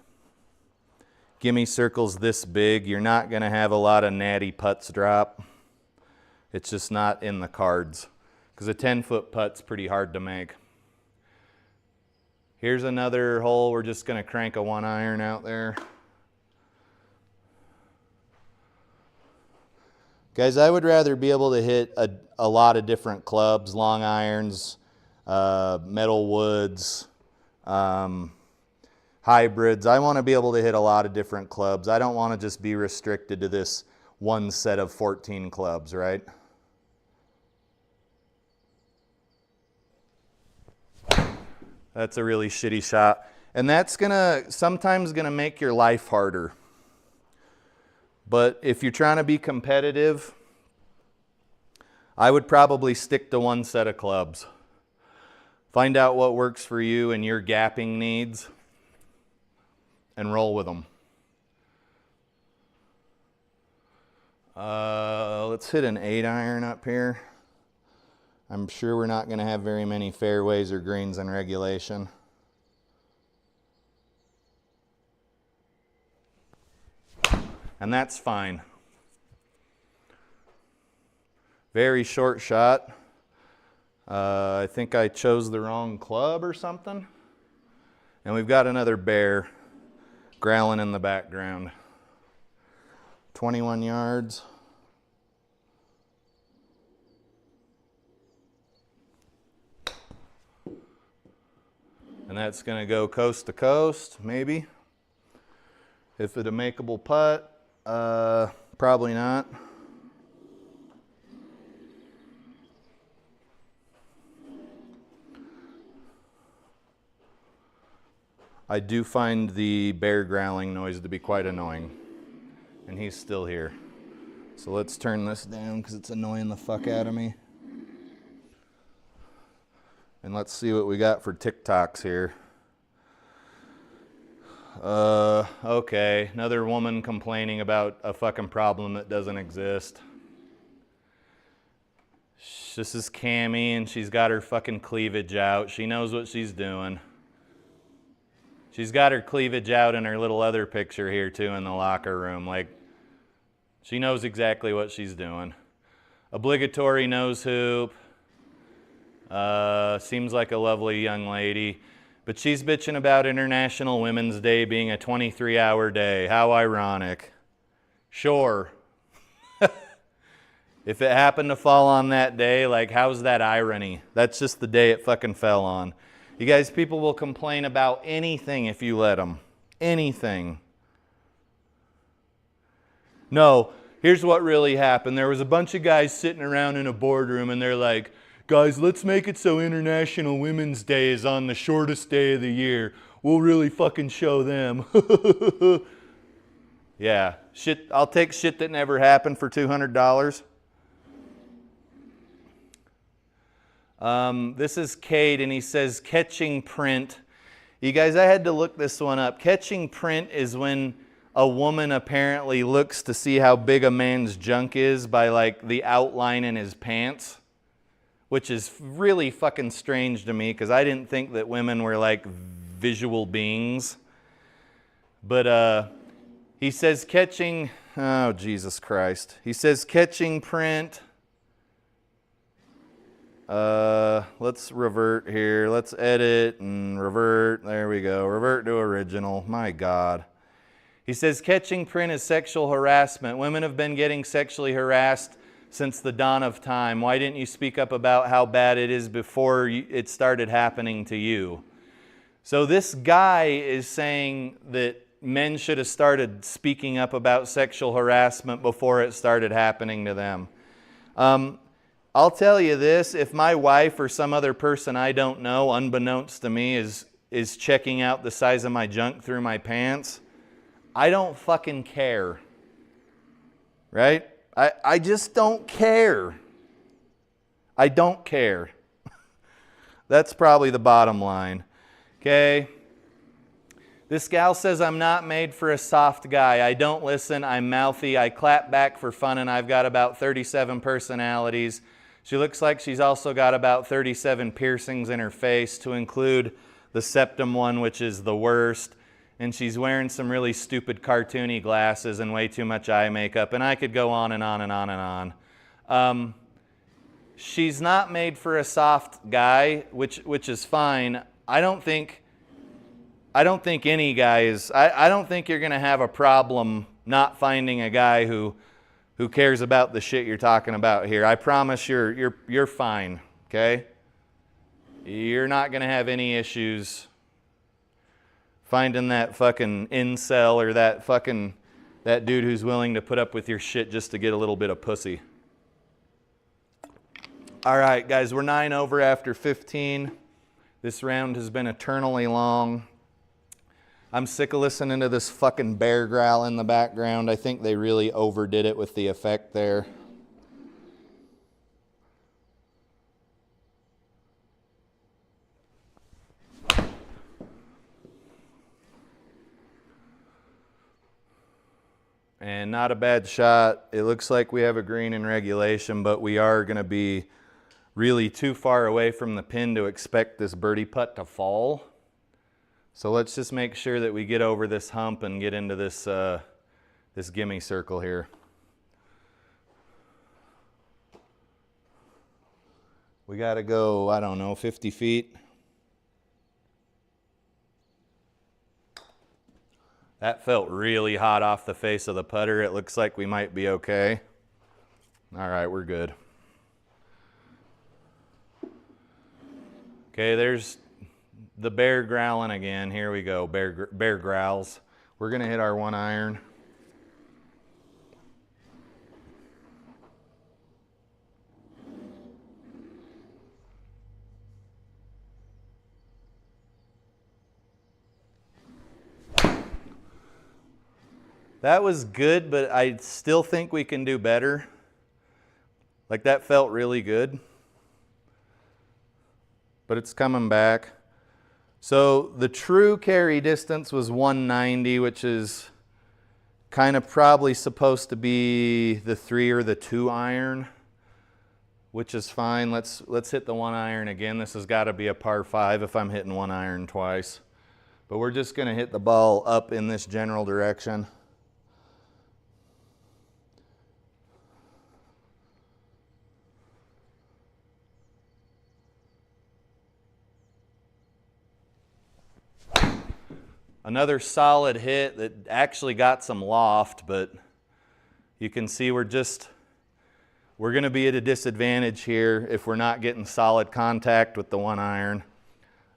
gimme circles this big, you're not going to have a lot of natty putts drop. It's just not in the cards, because a 10-foot putt's pretty hard to make. Here's another hole. We're just going to crank a 1 iron out there. Guys, I would rather be able to hit a lot of different clubs, long irons, metal woods, hybrids. I want to be able to hit a lot of different clubs. I don't want to just be restricted to this one set of 14 clubs, right? That's a really shitty shot. And that's sometimes gonna make your life harder. But if you're trying to be competitive, I would probably stick to one set of clubs. Find out what works for you and your gapping needs, and roll with them. Let's hit an 8 iron up here. I'm sure we're not going to have very many fairways or greens in regulation. And that's fine. Very short shot. I think I chose the wrong club or something. And we've got another bear growling in the background. 21 yards. And that's going to go coast to coast, maybe. If it's a makeable putt, probably not. I do find the bear growling noise to be quite annoying. And he's still here. So let's turn this down because it's annoying the fuck out of me. And let's see what we got for TikToks here. Okay, another woman complaining about a fucking problem that doesn't exist. This is Cammie, and she's got her fucking cleavage out. She knows what she's doing. She's got her cleavage out in her little other picture here too in the locker room. Like, she knows exactly what she's doing. Obligatory nose hoop. Seems like a lovely young lady. But she's bitching about International Women's Day being a 23-hour day. How ironic. Sure. If it happened to fall on that day, like, how's that irony? That's just the day it fucking fell on. You guys, people will complain about anything if you let them. Anything. No, here's what really happened. There was a bunch of guys sitting around in a boardroom and they're like, guys, let's make it so International Women's Day is on the shortest day of the year. We'll really fucking show them. Yeah, shit. I'll take shit that never happened for $200. This is Cade, and he says catching print. You guys, I had to look this one up. Catching print is when a woman apparently looks to see how big a man's junk is by like the outline in his pants, which is really fucking strange to me because I didn't think that women were like visual beings. But he says catching, oh Jesus Christ. He says catching print. Let's revert here. Let's edit and revert. There we go. Revert to original. My God. He says catching print is sexual harassment. Women have been getting sexually harassed since the dawn of time. Why didn't you speak up about how bad it is before it started happening to you? So this guy is saying that men should have started speaking up about sexual harassment before it started happening to them. I'll tell you this, if my wife or some other person I don't know, unbeknownst to me, is checking out the size of my junk through my pants, I don't fucking care. Right? I just don't care. I don't care. That's probably the bottom line. Okay? This gal says I'm not made for a soft guy. I don't listen. I'm mouthy. I clap back for fun, and I've got about 37 personalities. She looks like she's also got about 37 piercings in her face, to include the septum one, which is the worst. And she's wearing some really stupid cartoony glasses and way too much eye makeup. And I could go on and on and on and on. She's not made for a soft guy, which is fine. I don't think any guy is. I don't think you're going to have a problem not finding a guy who cares about the shit you're talking about here. I promise you're fine, okay? You're not going to have any issues finding that fucking incel or that dude who's willing to put up with your shit just to get a little bit of pussy. All right, guys, we're 9 over after 15. This round has been eternally long. I'm sick of listening to this fucking bear growl in the background. I think they really overdid it with the effect there. And not a bad shot. It looks like we have a green in regulation, but we are going to be really too far away from the pin to expect this birdie putt to fall. So let's just make sure that we get over this hump and get into this, this gimme circle here. We got to go, I don't know, 50 feet. That felt really hot off the face of the putter. It looks like we might be okay. All right, we're good. Okay, there's the bear growling again. Here we go, bear growls. We're going to hit our 1 iron. That was good, but I still think we can do better. Like, that felt really good. But it's coming back. So the true carry distance was 190, which is kind of probably supposed to be the 3 or the 2 iron, which is fine. Let's hit the 1 iron again. This has got to be a par 5 if I'm hitting 1 iron twice. But we're just going to hit the ball up in this general direction. Another solid hit that actually got some loft, but you can see we're going to be at a disadvantage here if we're not getting solid contact with the 1 iron.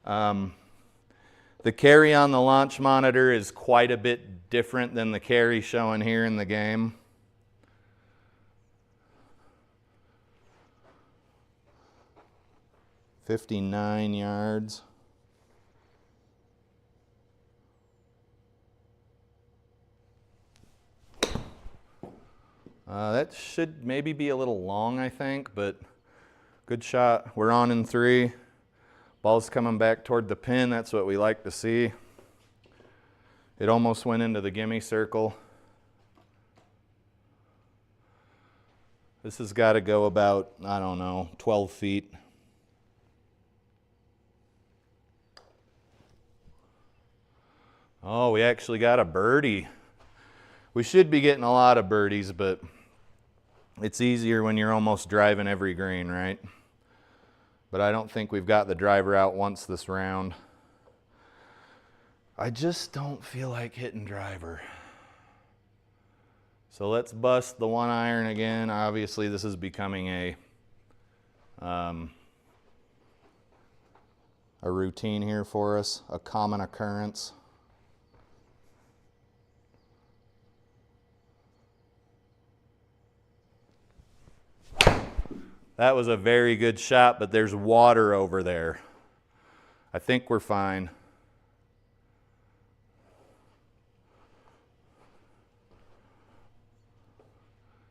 The carry on the launch monitor is quite a bit different than the carry showing here in the game. "59 yards. That should maybe be a little long, I think, but good shot. We're on in 3. Ball's coming back toward the pin. That's what we like to see. It almost went into the gimme circle. This has got to go about, I don't know, 12 feet. Oh, we actually got a birdie. We should be getting a lot of birdies, but it's easier when you're almost driving every green, right? But I don't think we've got the driver out once this round. I just don't feel like hitting driver. So let's bust the 1 iron again. Obviously, this is becoming a routine here for us, a common occurrence. That was a very good shot, but there's water over there. I think we're fine.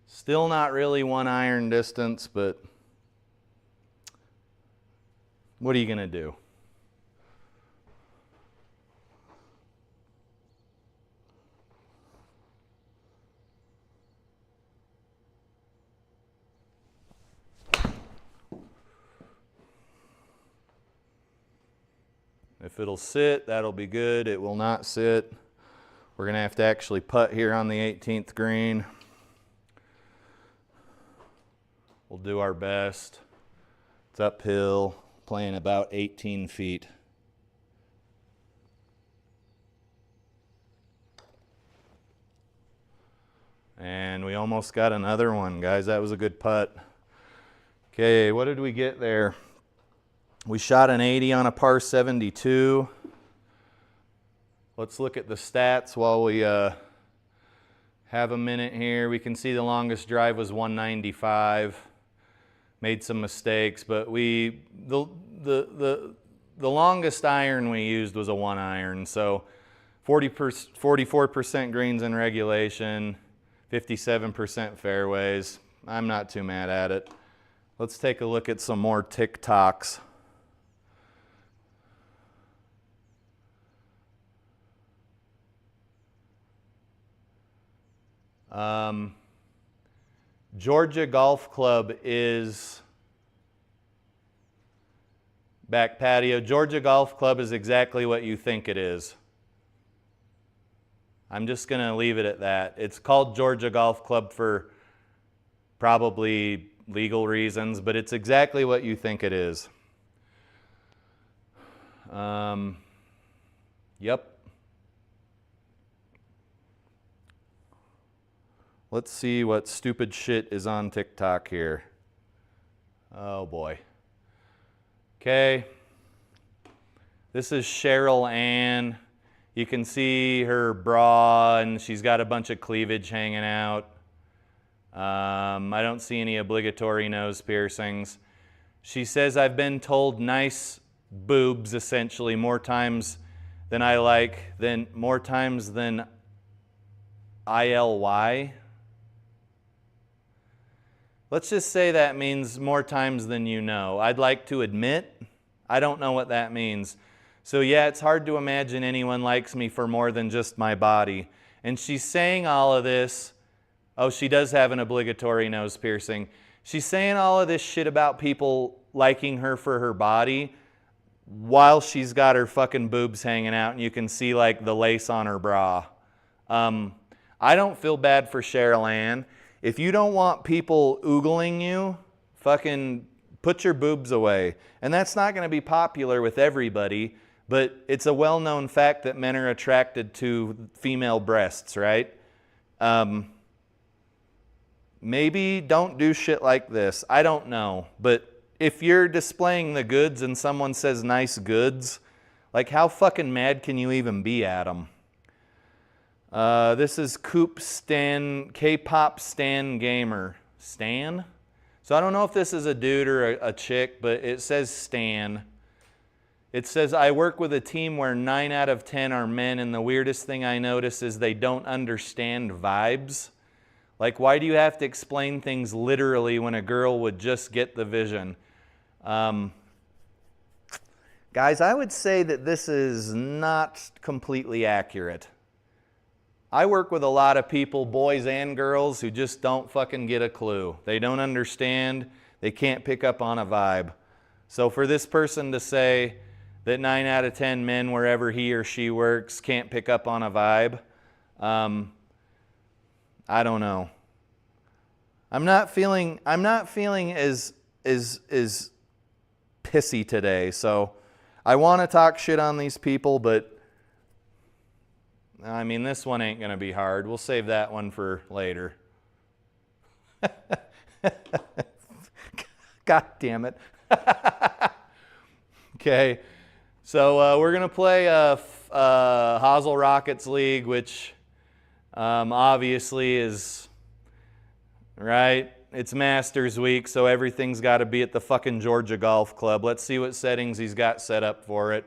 Still not really 1 iron distance, but what are you going to do? If it'll sit, that'll be good. It will not sit. We're going to have to actually putt here on the 18th green. We'll do our best. It's uphill, playing about 18 feet. And we almost got another one, guys. That was a good putt. Okay, what did we get there? We shot an 80 on a par 72. Let's look at the stats while we have a minute here. We can see the longest drive was 195. Made some mistakes, but the longest iron we used was a 1 iron. So 44% greens in regulation, 57% fairways. I'm not too mad at it. Let's take a look at some more TikToks. Georgia Golf Club is back patio. Georgia Golf Club is exactly what you think it is. I'm just going to leave it at that. It's called Georgia Golf Club for probably legal reasons, but it's exactly what you think it is. Yep. Let's see what stupid shit is on TikTok here. Oh boy. Okay. This is Cheryl Ann. You can see her bra and she's got a bunch of cleavage hanging out. I don't see any obligatory nose piercings. She says, I've been told nice boobs essentially more times than I like, more times than ILY. Let's just say that means more times than you know. I'd like to admit, I don't know what that means. So yeah, it's hard to imagine anyone likes me for more than just my body. And she's saying all of this. Oh, she does have an obligatory nose piercing. She's saying all of this shit about people liking her for her body while she's got her fucking boobs hanging out and you can see like the lace on her bra. I don't feel bad for Cheryl Ann. If you don't want people oogling you, fucking put your boobs away. And that's not going to be popular with everybody, but it's a well-known fact that men are attracted to female breasts, right? Maybe don't do shit like this. I don't know. But if you're displaying the goods and someone says nice goods, like how fucking mad can you even be at them? This is Coop Stan, K-pop Stan Gamer. Stan? So I don't know if this is a dude or a chick, but it says Stan. It says, I work with a team where 9 out of 10 are men, and the weirdest thing I notice is they don't understand vibes. Like, why do you have to explain things literally when a girl would just get the vision? Guys, I would say that this is not completely accurate. I work with a lot of people, boys and girls, who just don't fucking get a clue. They don't understand. They can't pick up on a vibe. So for this person to say that 9 out of 10 men, wherever he or she works, can't pick up on a vibe, I don't know. I'm not feeling as pissy today. So I want to talk shit on these people, but I mean, this one ain't going to be hard. We'll save that one for later. God damn it. Okay, so we're going to play HoselRocket's League, which obviously is, right? It's Masters Week, so everything's got to be at the fucking Georgia Golf Club. Let's see what settings he's got set up for it.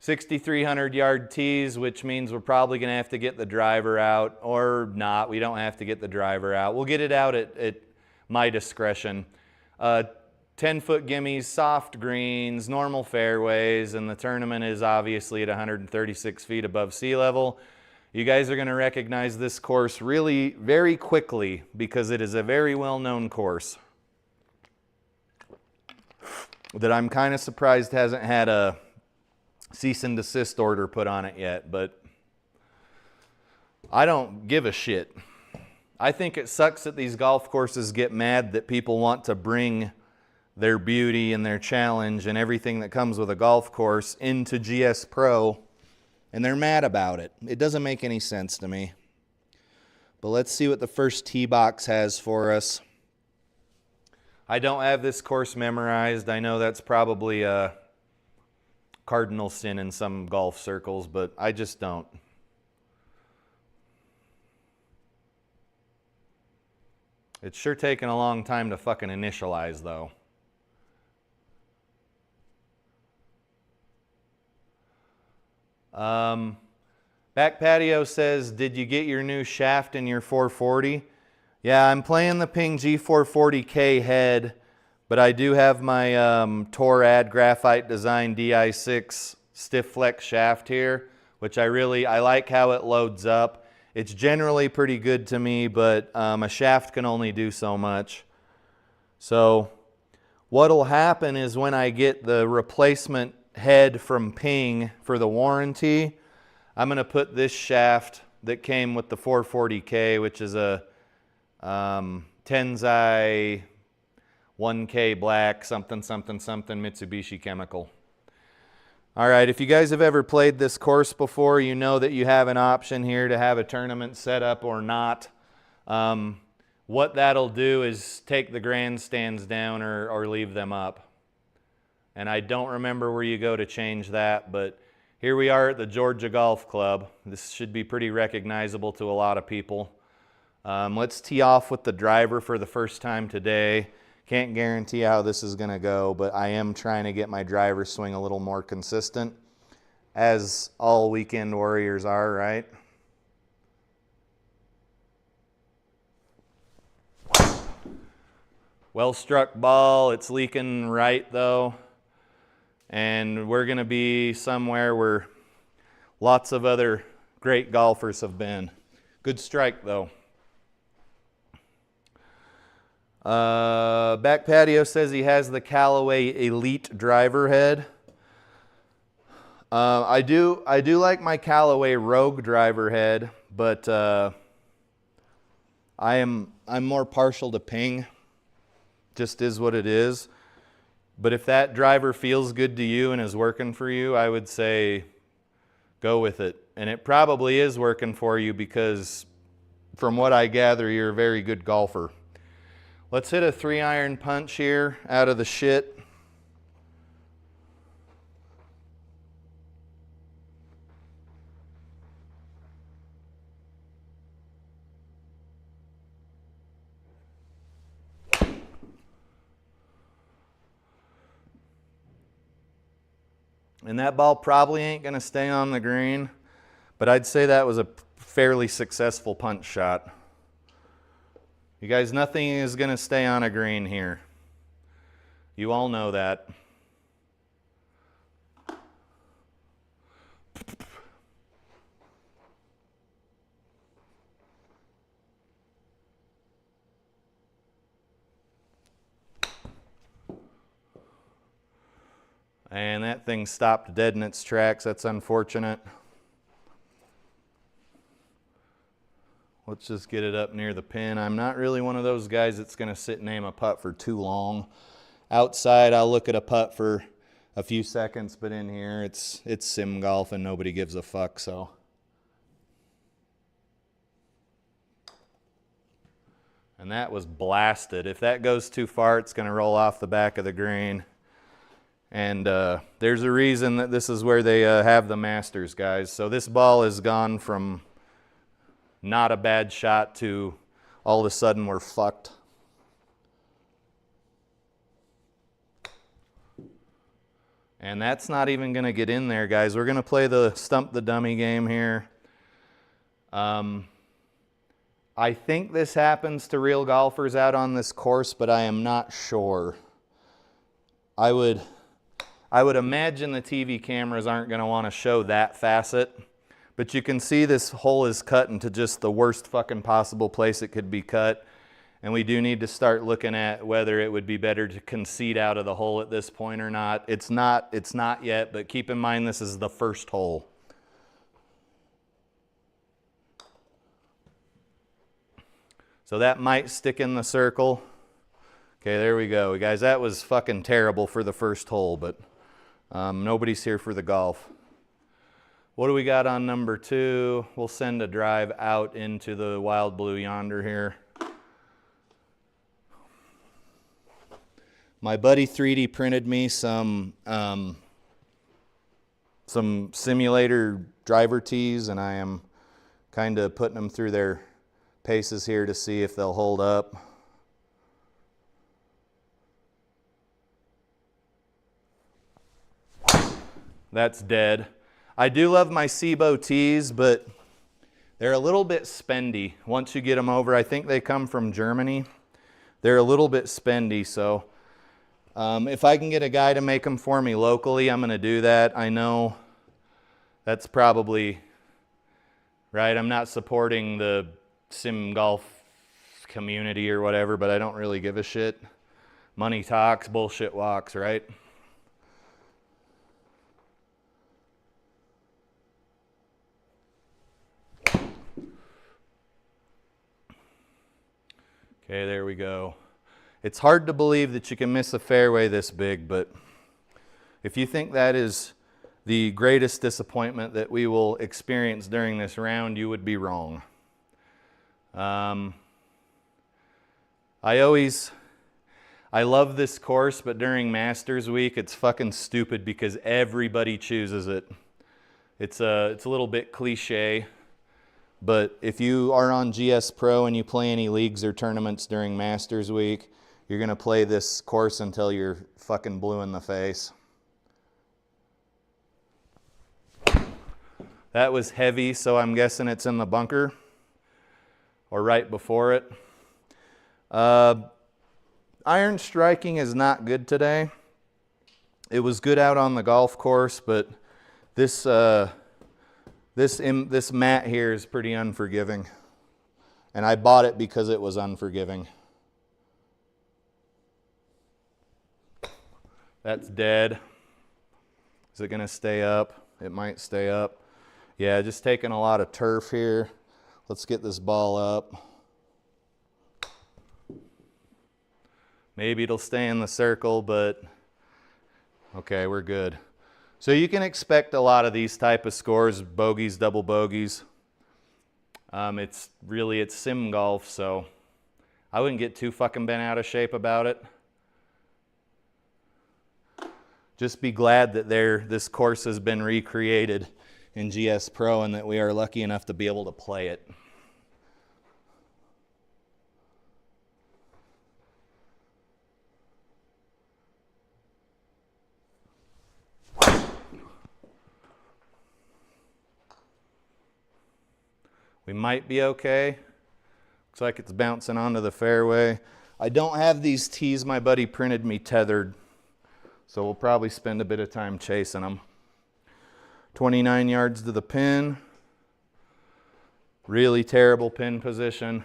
6,300 yard tees, which means we're probably going to have to get the driver out, or not. We don't have to get the driver out. We'll get it out at my discretion. 10-foot gimmies, soft greens, normal fairways, and the tournament is obviously at 136 feet above sea level. You guys are going to recognize this course really very quickly because it is a very well-known course that I'm kind of surprised hasn't had a cease and desist order put on it yet, but I don't give a shit. I think it sucks that these golf courses get mad that people want to bring their beauty and their challenge and everything that comes with a golf course into GS Pro, and they're mad about it. It doesn't make any sense to me. But let's see what the first tee box has for us. I don't have this course memorized. I know that's probably a cardinal sin in some golf circles, but I just don't. It's sure taken a long time to fucking initialize, though. Back Patio says, did you get your new shaft in your 440? Yeah, I'm playing the Ping G440K head, but I do have my Torad Graphite Design DI6 stiff flex shaft here, which I like how it loads up. It's generally pretty good to me, but a shaft can only do so much. So what'll happen is when I get the replacement head from Ping for the warranty, I'm going to put this shaft that came with the 440K, which is a Tensai 1K black something Mitsubishi chemical. All right, if you guys have ever played this course before, you know that you have an option here to have a tournament set up or not. What that'll do is take the grandstands down or leave them up. And I don't remember where you go to change that, but here we are at the Georgia Golf Club. This should be pretty recognizable to a lot of people. Let's tee off with the driver for the first time today. Can't guarantee how this is going to go, but I am trying to get my driver swing a little more consistent, as all weekend warriors are, right? Well struck ball. It's leaking right, though. And we're going to be somewhere where lots of other great golfers have been. Good strike, though. Back Patio says he has the Callaway Elite driver head. I do like my Callaway Rogue driver head, but I'm more partial to Ping. Just is what it is. But if that driver feels good to you and is working for you, I would say go with it. And it probably is working for you because from what I gather, you're a very good golfer. Let's hit a 3-iron punch here out of the shit. And that ball probably ain't going to stay on the green, but I'd say that was a fairly successful punch shot. You guys, nothing is going to stay on a green here. You all know that. And that thing stopped dead in its tracks. That's unfortunate. Let's just get it up near the pin. I'm not really one of those guys that's going to sit and aim a putt for too long. Outside, I'll look at a putt for a few seconds, but in here, it's sim golf and nobody gives a fuck, so. And that was blasted. If that goes too far, it's going to roll off the back of the green. And there's a reason that this is where they have the Masters, guys. So this ball has gone from not a bad shot to all of a sudden we're fucked. And that's not even going to get in there, guys. We're going to play the stump the dummy game here. I think this happens to real golfers out on this course, but I am not sure. I would imagine the TV cameras aren't going to want to show that facet. But you can see this hole is cut into just the worst fucking possible place it could be cut. And we do need to start looking at whether it would be better to concede out of the hole at this point or not. It's not yet, but keep in mind this is the first hole. So that might stick in the circle. Okay, there we go. Guys, that was fucking terrible for the first hole, but nobody's here for the golf. What do we got on number 2? We'll send a drive out into the wild blue yonder here. My buddy 3D printed me some simulator driver tees, and I am kind of putting them through their paces here to see if they'll hold up. That's dead. I do love my SIGPRO tees, but they're a little bit spendy once you get them over. I think they come from Germany. They're a little bit spendy, so if I can get a guy to make them for me locally, I'm going to do that. I know that's probably right. I'm not supporting the sim golf community or whatever, but I don't really give a shit. Money talks, bullshit walks, right? Okay, there we go. It's hard to believe that you can miss a fairway this big, but if you think that is the greatest disappointment that we will experience during this round, you would be wrong. I love this course, but during Masters Week, it's fucking stupid because everybody chooses it. It's a little bit cliche. But if you are on GS Pro and you play any leagues or tournaments during Masters Week, you're going to play this course until you're fucking blue in the face. That was heavy, so I'm guessing it's in the bunker or right before it. Iron striking is not good today. It was good out on the golf course, but this mat here is pretty unforgiving. And I bought it because it was unforgiving. That's dead. Is it going to stay up? It might stay up. Yeah, just taking a lot of turf here. Let's get this ball up. Maybe it'll stay in the circle, but okay, we're good. So you can expect a lot of these type of scores, bogeys, double bogeys. It's sim golf, so I wouldn't get too fucking bent out of shape about it. Just be glad that this course has been recreated in GS Pro and that we are lucky enough to be able to play it. We might be okay. Looks like it's bouncing onto the fairway. I don't have these tees my buddy printed me tethered, so we'll probably spend a bit of time chasing them. 29 yards to the pin. Really terrible pin position.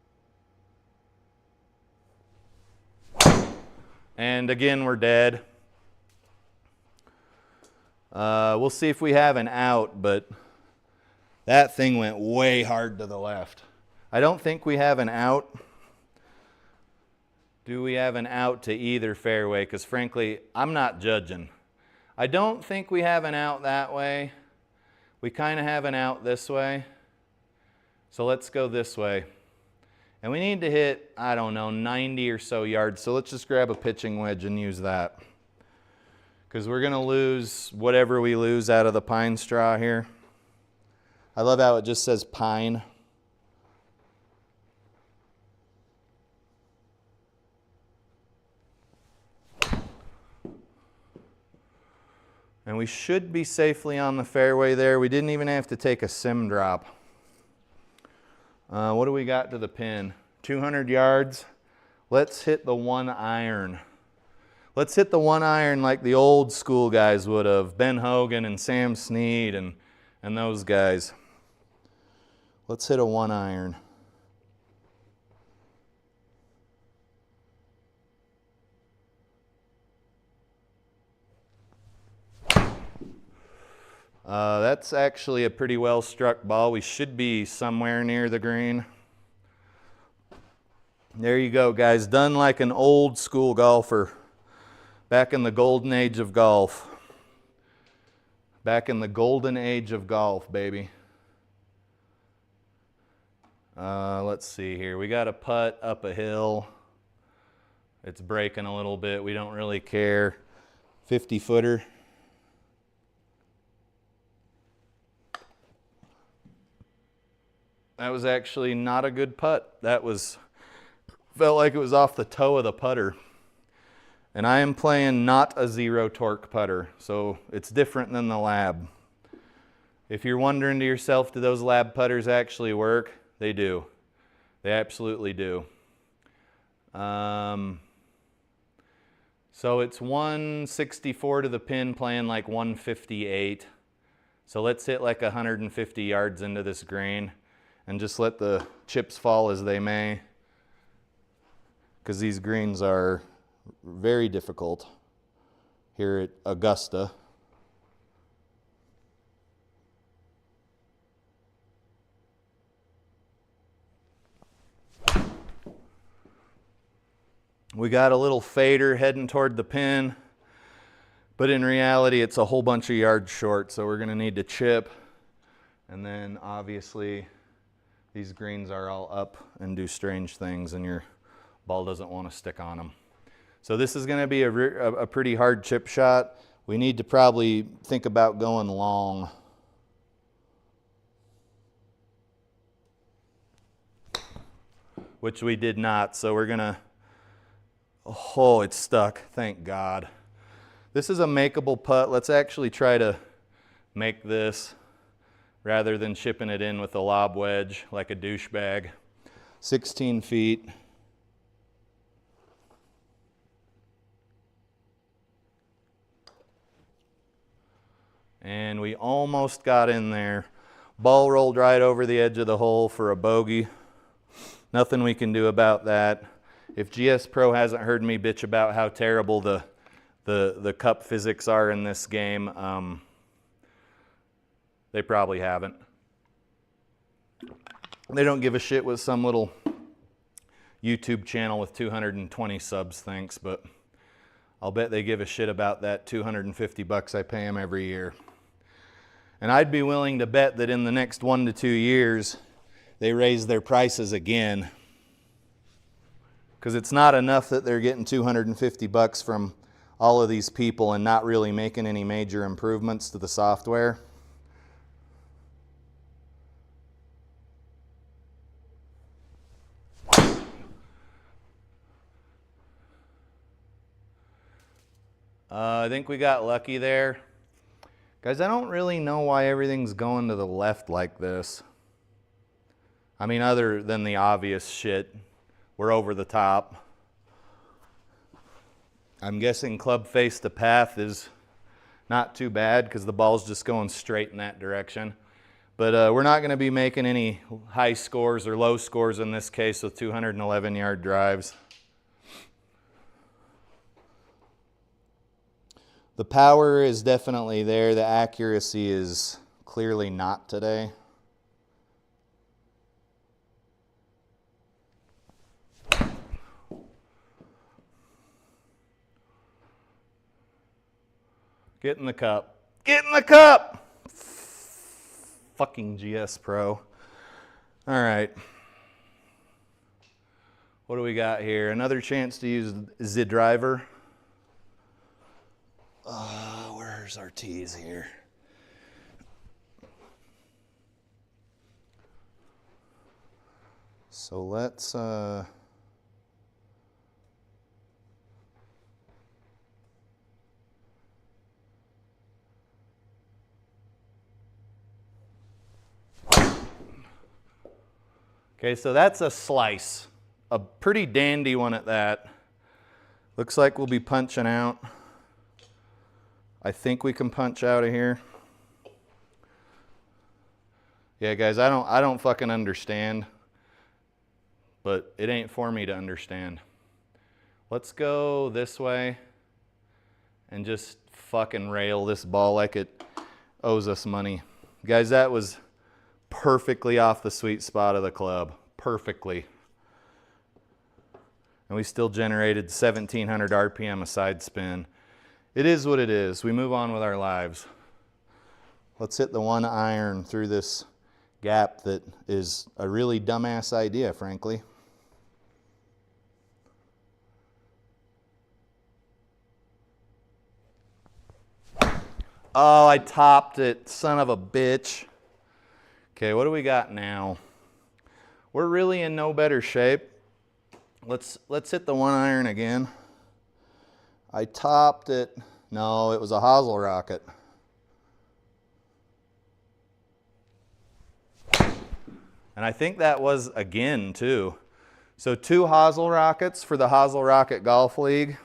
And again, we're dead. We'll see if we have an out, but that thing went way hard to the left. I don't think we have an out. Do we have an out to either fairway? Because frankly, I'm not judging. I don't think we have an out that way. We kind of have an out this way. So let's go this way. And we need to hit, I don't know, 90 or so yards. So let's just grab a pitching wedge and use that. Because we're going to lose whatever we lose out of the pine straw here. I love how it just says pine. And we should be safely on the fairway there. We didn't even have to take a sim drop. What do we got to the pin? 200 yards. Let's hit the 1 iron. Let's hit the 1 iron like the old school guys would have. Ben Hogan and Sam Snead and those guys. Let's hit a 1 iron. That's actually a pretty well struck ball. We should be somewhere near the green. There you go, guys. Done like an old school golfer. Back in the golden age of golf. Back in the golden age of golf, baby. Let's see here. We got a putt up a hill. It's breaking a little bit. We don't really care. 50-footer. That was actually not a good putt. That felt like it was off the toe of the putter. And I am playing not a zero torque putter, so it's different than the lab. If you're wondering to yourself, do those lab putters actually work? They do. They absolutely do. So it's 164 to the pin, playing like 158. So let's hit like 150 yards into this green and just let the chips fall as they may, because these greens are very difficult here at Augusta. We got a little fader heading toward the pin, but in reality it's a whole bunch of yards short, so we're going to need to chip. And then obviously these greens are all up and do strange things, and your ball doesn't want to stick on them. So this is going to be a pretty hard chip shot. We need to probably think about going long. Which we did not, so we're going to... Oh, it's stuck. Thank God. This is a makeable putt. Let's actually try to make this rather than chipping it in with a lob wedge like a douchebag. 16 feet. And we almost got in there. Ball rolled right over the edge of the hole for a bogey. Nothing we can do about that. If GS Pro hasn't heard me bitch about how terrible the cup physics are in this game, they probably haven't. They don't give a shit what some little YouTube channel with 220 subs thinks, but I'll bet they give a shit about that $250 I pay them every year. And I'd be willing to bet that in the next 1 to 2 years, they raise their prices again. Because it's not enough that they're getting $250 from all of these people and not really making any major improvements to the software. I think we got lucky there. Guys, I don't really know why everything's going to the left like this. I mean, other than the obvious shit. We're over the top. I'm guessing club face to path is not too bad because the ball's just going straight in that direction. But we're not going to be making any high scores or low scores in this case with 211-yard drives. The power is definitely there. The accuracy is clearly not today. Get in the cup. Get in the cup! Fucking GS Pro. All right. What do we got here? Another chance to use the driver. Where's our T's here? So let's okay, so that's a slice. A pretty dandy one at that. Looks like we'll be punching out. I think we can punch out of here. Yeah, guys, I don't fucking understand. But it ain't for me to understand. Let's go this way and just fucking rail this ball like it owes us money. Guys, that was perfectly off the sweet spot of the club. Perfectly. And we still generated 1,700 RPM a side spin. It is what it is. We move on with our lives. Let's hit the one iron through this gap that is a really dumbass idea, frankly. Oh, I topped it, son of a bitch. Okay, what do we got now? We're really in no better shape. Let's hit the one iron again. I topped it. No, it was a HoselRocket. And I think that was again too. So 2 HoselRockets for the HoselRocket Golf League.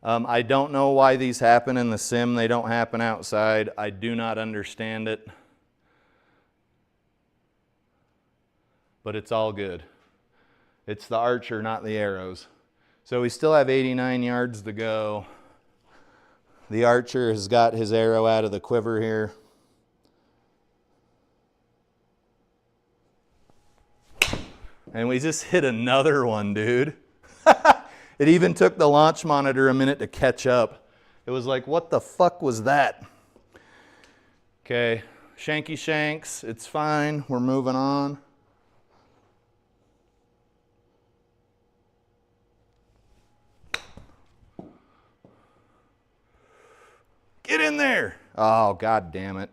I don't know why these happen in the sim. They don't happen outside. I do not understand it. But it's all good. It's the archer, not the arrows. So we still have 89 yards to go. The archer has got his arrow out of the quiver here. And we just hit another one, dude. It even took the launch monitor a minute to catch up. It was like, what the fuck was that? Okay, shanky shanks, it's fine. We're moving on. Get in there. Oh, god damn it.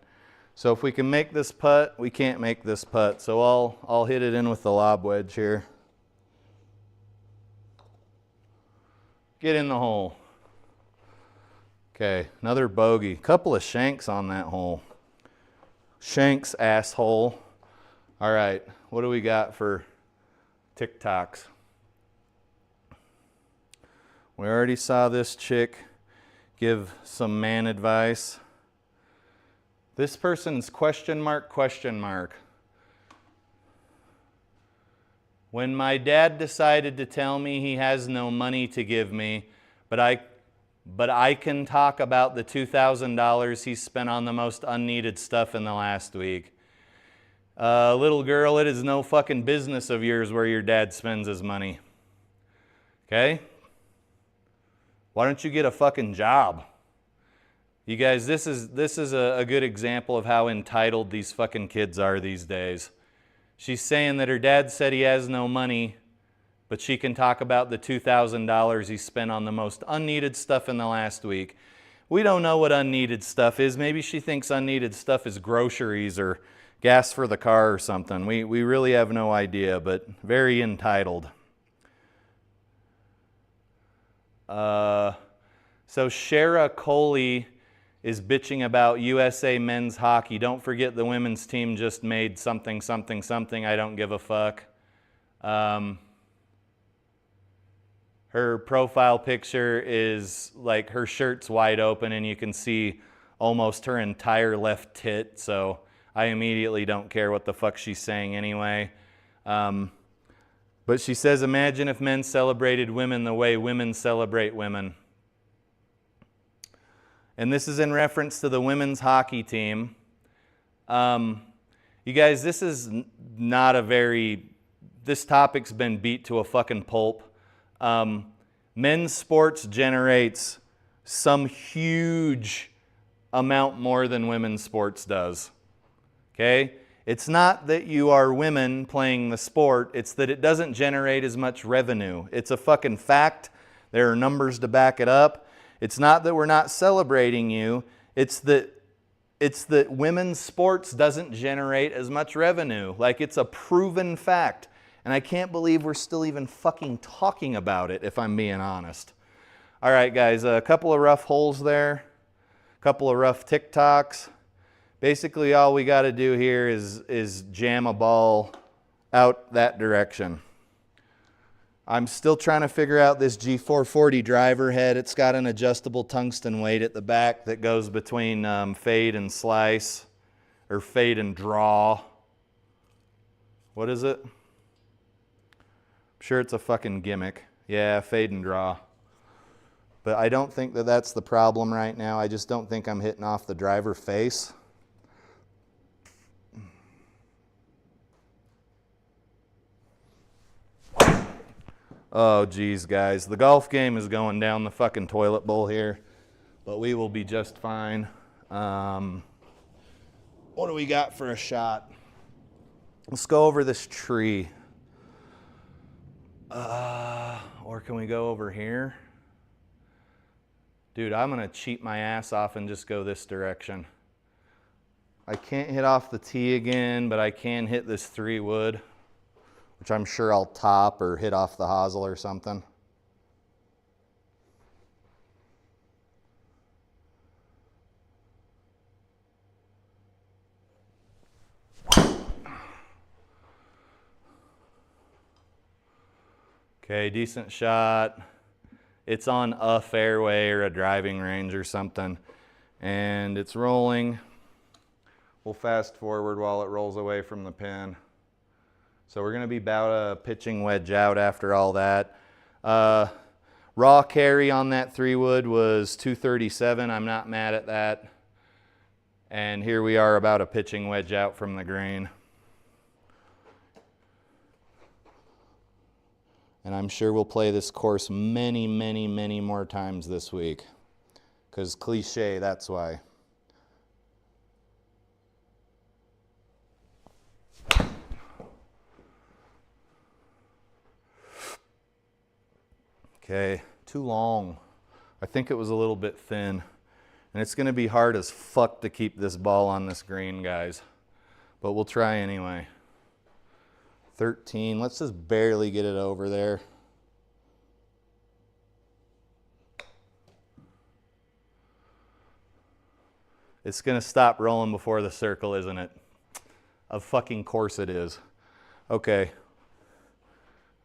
So if we can make this putt, we can't make this putt. So I'll hit it in with the lob wedge here. Get in the hole. Okay, another bogey. Couple of shanks on that hole. Shanks, asshole. All right, what do we got for TikToks? We already saw this chick give some man advice. This person's question mark, question mark. When my dad decided to tell me he has no money to give me, but I can talk about the $2,000 he spent on the most unneeded stuff in the last week. Little girl, it is no fucking business of yours where your dad spends his money. Okay? Why don't you get a fucking job? You guys, this is a good example of how entitled these fucking kids are these days. She's saying that her dad said he has no money, but she can talk about the $2,000 he spent on the most unneeded stuff in the last week. We don't know what unneeded stuff is. Maybe she thinks unneeded stuff is groceries or gas for the car or something. We really have no idea, but very entitled. So Shara Coley is bitching about USA men's hockey. Don't forget the women's team just made something, something, something. I don't give a fuck. Her profile picture is like her shirt's wide open and you can see almost her entire left tit. So I immediately don't care what the fuck she's saying anyway. But she says, imagine if men celebrated women the way women celebrate women. and this is in reference to the women's hockey team. You guys, this is not a very, this topic's been beat to a fucking pulp. Men's sports generates some huge amount more than women's sports does, okay? It's not that you are women playing the sport, it's that it doesn't generate as much revenue. It's a fucking fact. There are numbers to back it up. It's not that we're not celebrating you, it's that women's sports doesn't generate as much revenue. Like, it's a proven fact. And I can't believe we're still even fucking talking about it, if I'm being honest. All right, guys, a couple of rough holes there, a couple of rough TikToks. Basically, all we got to do here is jam a ball out that direction. I'm still trying to figure out this G440 driver head. It's got an adjustable tungsten weight at the back that goes between fade and slice, or fade and draw. What is it? I'm sure it's a fucking gimmick. Yeah, fade and draw. But I don't think that that's the problem right now. I just don't think I'm hitting off the driver face. Oh, geez, guys. The golf game is going down the fucking toilet bowl here, but we will be just fine. What do we got for a shot? Let's go over this tree. Or can we go over here? Dude, I'm going to cheat my ass off and just go this direction. I can't hit off the tee again, but I can hit this 3-wood. Which I'm sure I'll top or hit off the hosel or something. Okay, decent shot. It's on a fairway or a driving range or something. And it's rolling. We'll fast forward while it rolls away from the pin. So we're going to be about a pitching wedge out after all that. Raw carry on that 3-wood was 237. I'm not mad at that. And here we are about a pitching wedge out from the green. And I'm sure we'll play this course many, many, many more times this week. Because cliche, that's why. Okay, too long. I think it was a little bit thin. And it's going to be hard as fuck to keep this ball on this green, guys. But we'll try anyway. 13. Let's just barely get it over there. It's going to stop rolling before the circle, isn't it? Of fucking course it is. Okay.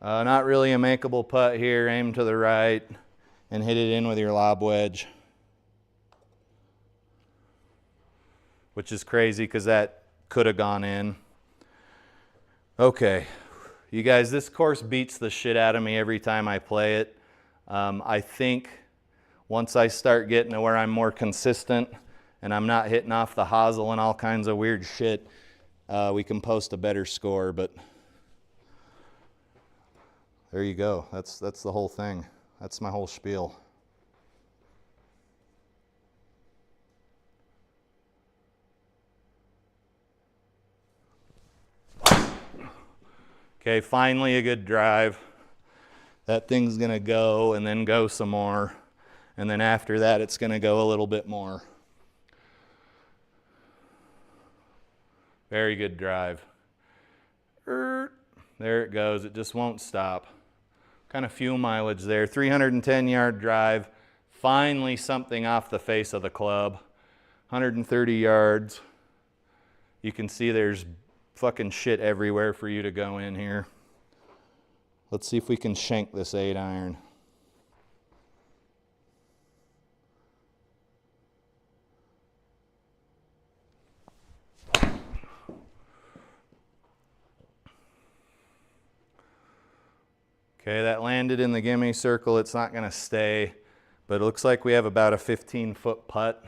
Not really a makeable putt here. Aim to the right and hit it in with your lob wedge. Which is crazy because that could have gone in. Okay. You guys, this course beats the shit out of me every time I play it. I think once I start getting to where I'm more consistent and I'm not hitting off the hosel and all kinds of weird shit, we can post a better score, but there you go. That's the whole thing. That's my whole spiel. Okay, finally a good drive. That thing's going to go and then go some more. And then after that, it's going to go a little bit more. Very good drive. There it goes. It just won't stop. Kind of fuel mileage there. 310-yard drive. Finally something off the face of the club. 130 yards. You can see there's fucking shit everywhere for you to go in here. Let's see if we can shank this 8-iron. Okay, that landed in the gimme circle. It's not going to stay, But it looks like we have about a 15-foot putt.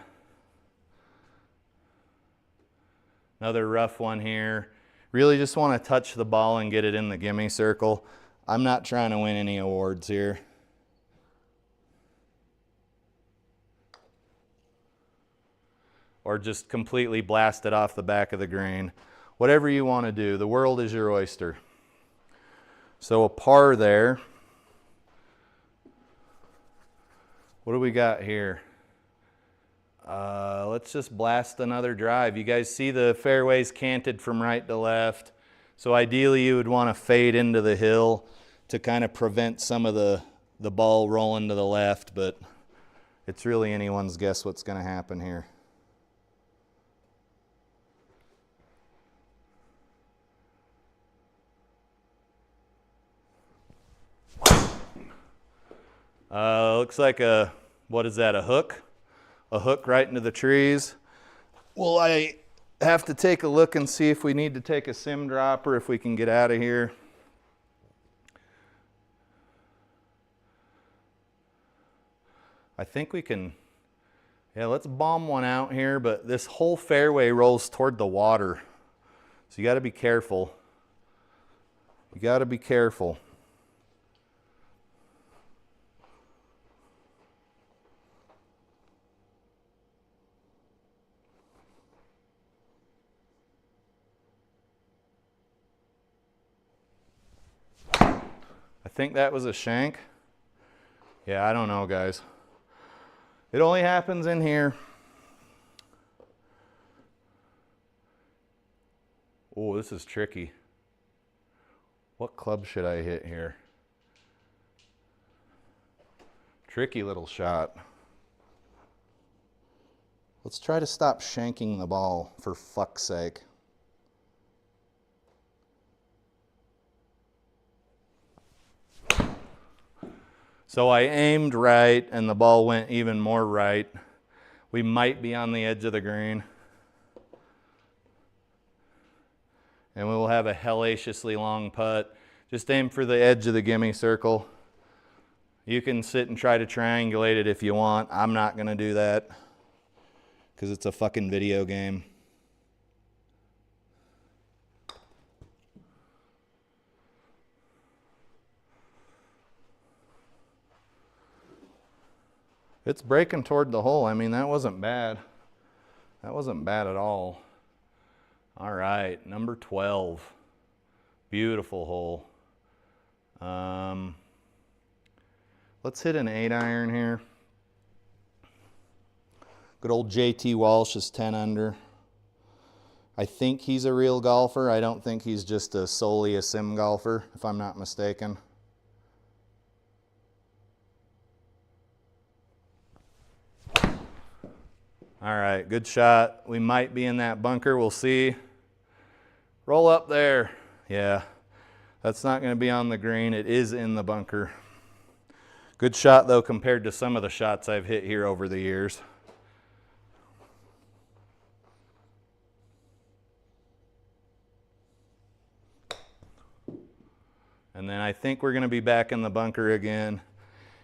Another rough one here. Really just want to touch the ball and get it in the gimme circle. I'm not trying to win any awards here. Or just completely blast it off the back of the green. Whatever you want to do. The world is your oyster. So a par there. What do we got here? Let's just blast another drive. You guys see the fairway's canted from right to left. So ideally you would want to fade into the hill to kind of prevent some of the ball rolling to the left, but it's really anyone's guess what's going to happen here. Looks like what is that, a hook? A hook right into the trees. Well, I have to take a look and see if we need to take a sim drop or if we can get out of here. I think we can, yeah, let's bomb one out here, but this whole fairway rolls toward the water. So you got to be careful. You got to be careful. I think that was a shank. Yeah, I don't know, guys. It only happens in here. Oh, this is tricky. What club should I hit here? Tricky little shot. Let's try to stop shanking the ball, for fuck's sake. So I aimed right and the ball went even more right. We might be on the edge of the green. And we will have a hellaciously long putt. Just aim for the edge of the gimme circle. You can sit and try to triangulate it if you want. I'm not going to do that because it's a fucking video game. It's breaking toward the hole. I mean, that wasn't bad. That wasn't bad at all. All right, number 12. Beautiful hole. Let's hit an 8-iron here. Good old JT Walsh is 10 under. I think he's a real golfer. I don't think he's just solely a sim golfer, if I'm not mistaken. All right, good shot. We might be in that bunker. We'll see. Roll up there. Yeah, that's not going to be on the green. It is in the bunker. Good shot, though, compared to some of the shots I've hit here over the years. And then I think we're going to be back in the bunker again.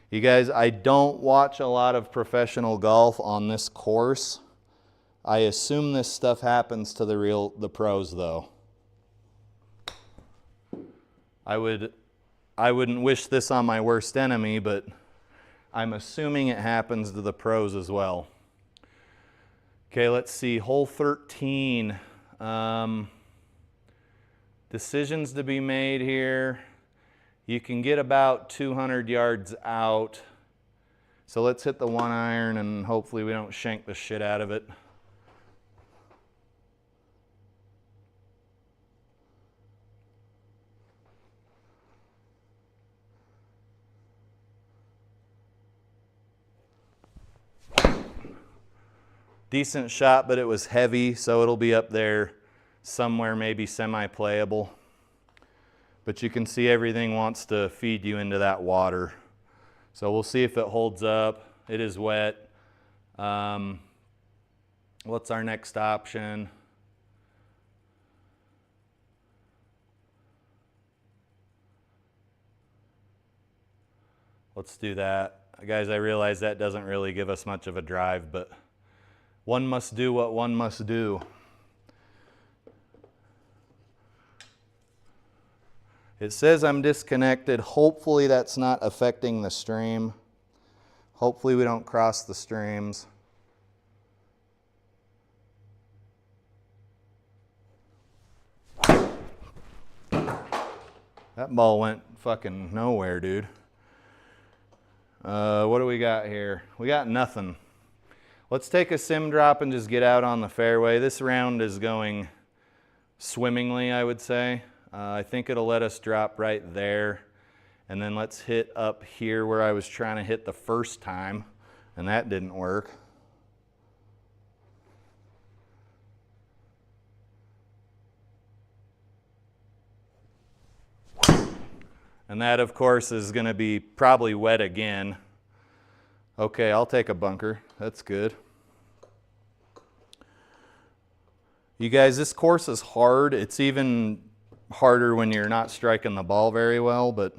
You guys, I don't watch a lot of professional golf on this course. I assume this stuff happens to the pros, though. I wouldn't wish this on my worst enemy, but I'm assuming it happens to the pros as well. Okay, let's see, hole 13. Decisions to be made here. You can get about 200 yards out. So let's hit the 1-iron and hopefully we don't shank the shit out of it. Decent shot, but it was heavy, so it'll be up there somewhere, maybe semi-playable. But you can see everything wants to feed you into that water. So we'll see if it holds up. It is wet. What's our next option? let's do that. Guys, I realize that doesn't really give us much of a drive, but one must do what one must do. It says I'm disconnected. Hopefully that's not affecting the stream. Hopefully we don't cross the streams. That ball went fucking nowhere, dude. What do we got here? We got nothing. Let's take a sim drop and just get out on the fairway. This round is going swimmingly, I would say. I think it'll let us drop right there. And then let's hit up here where I was trying to hit the first time, and that didn't work. And that, of course, is going to be probably wet again. Okay, I'll take a bunker. That's good. You guys, this course is hard. It's even harder when you're not striking the ball very well, but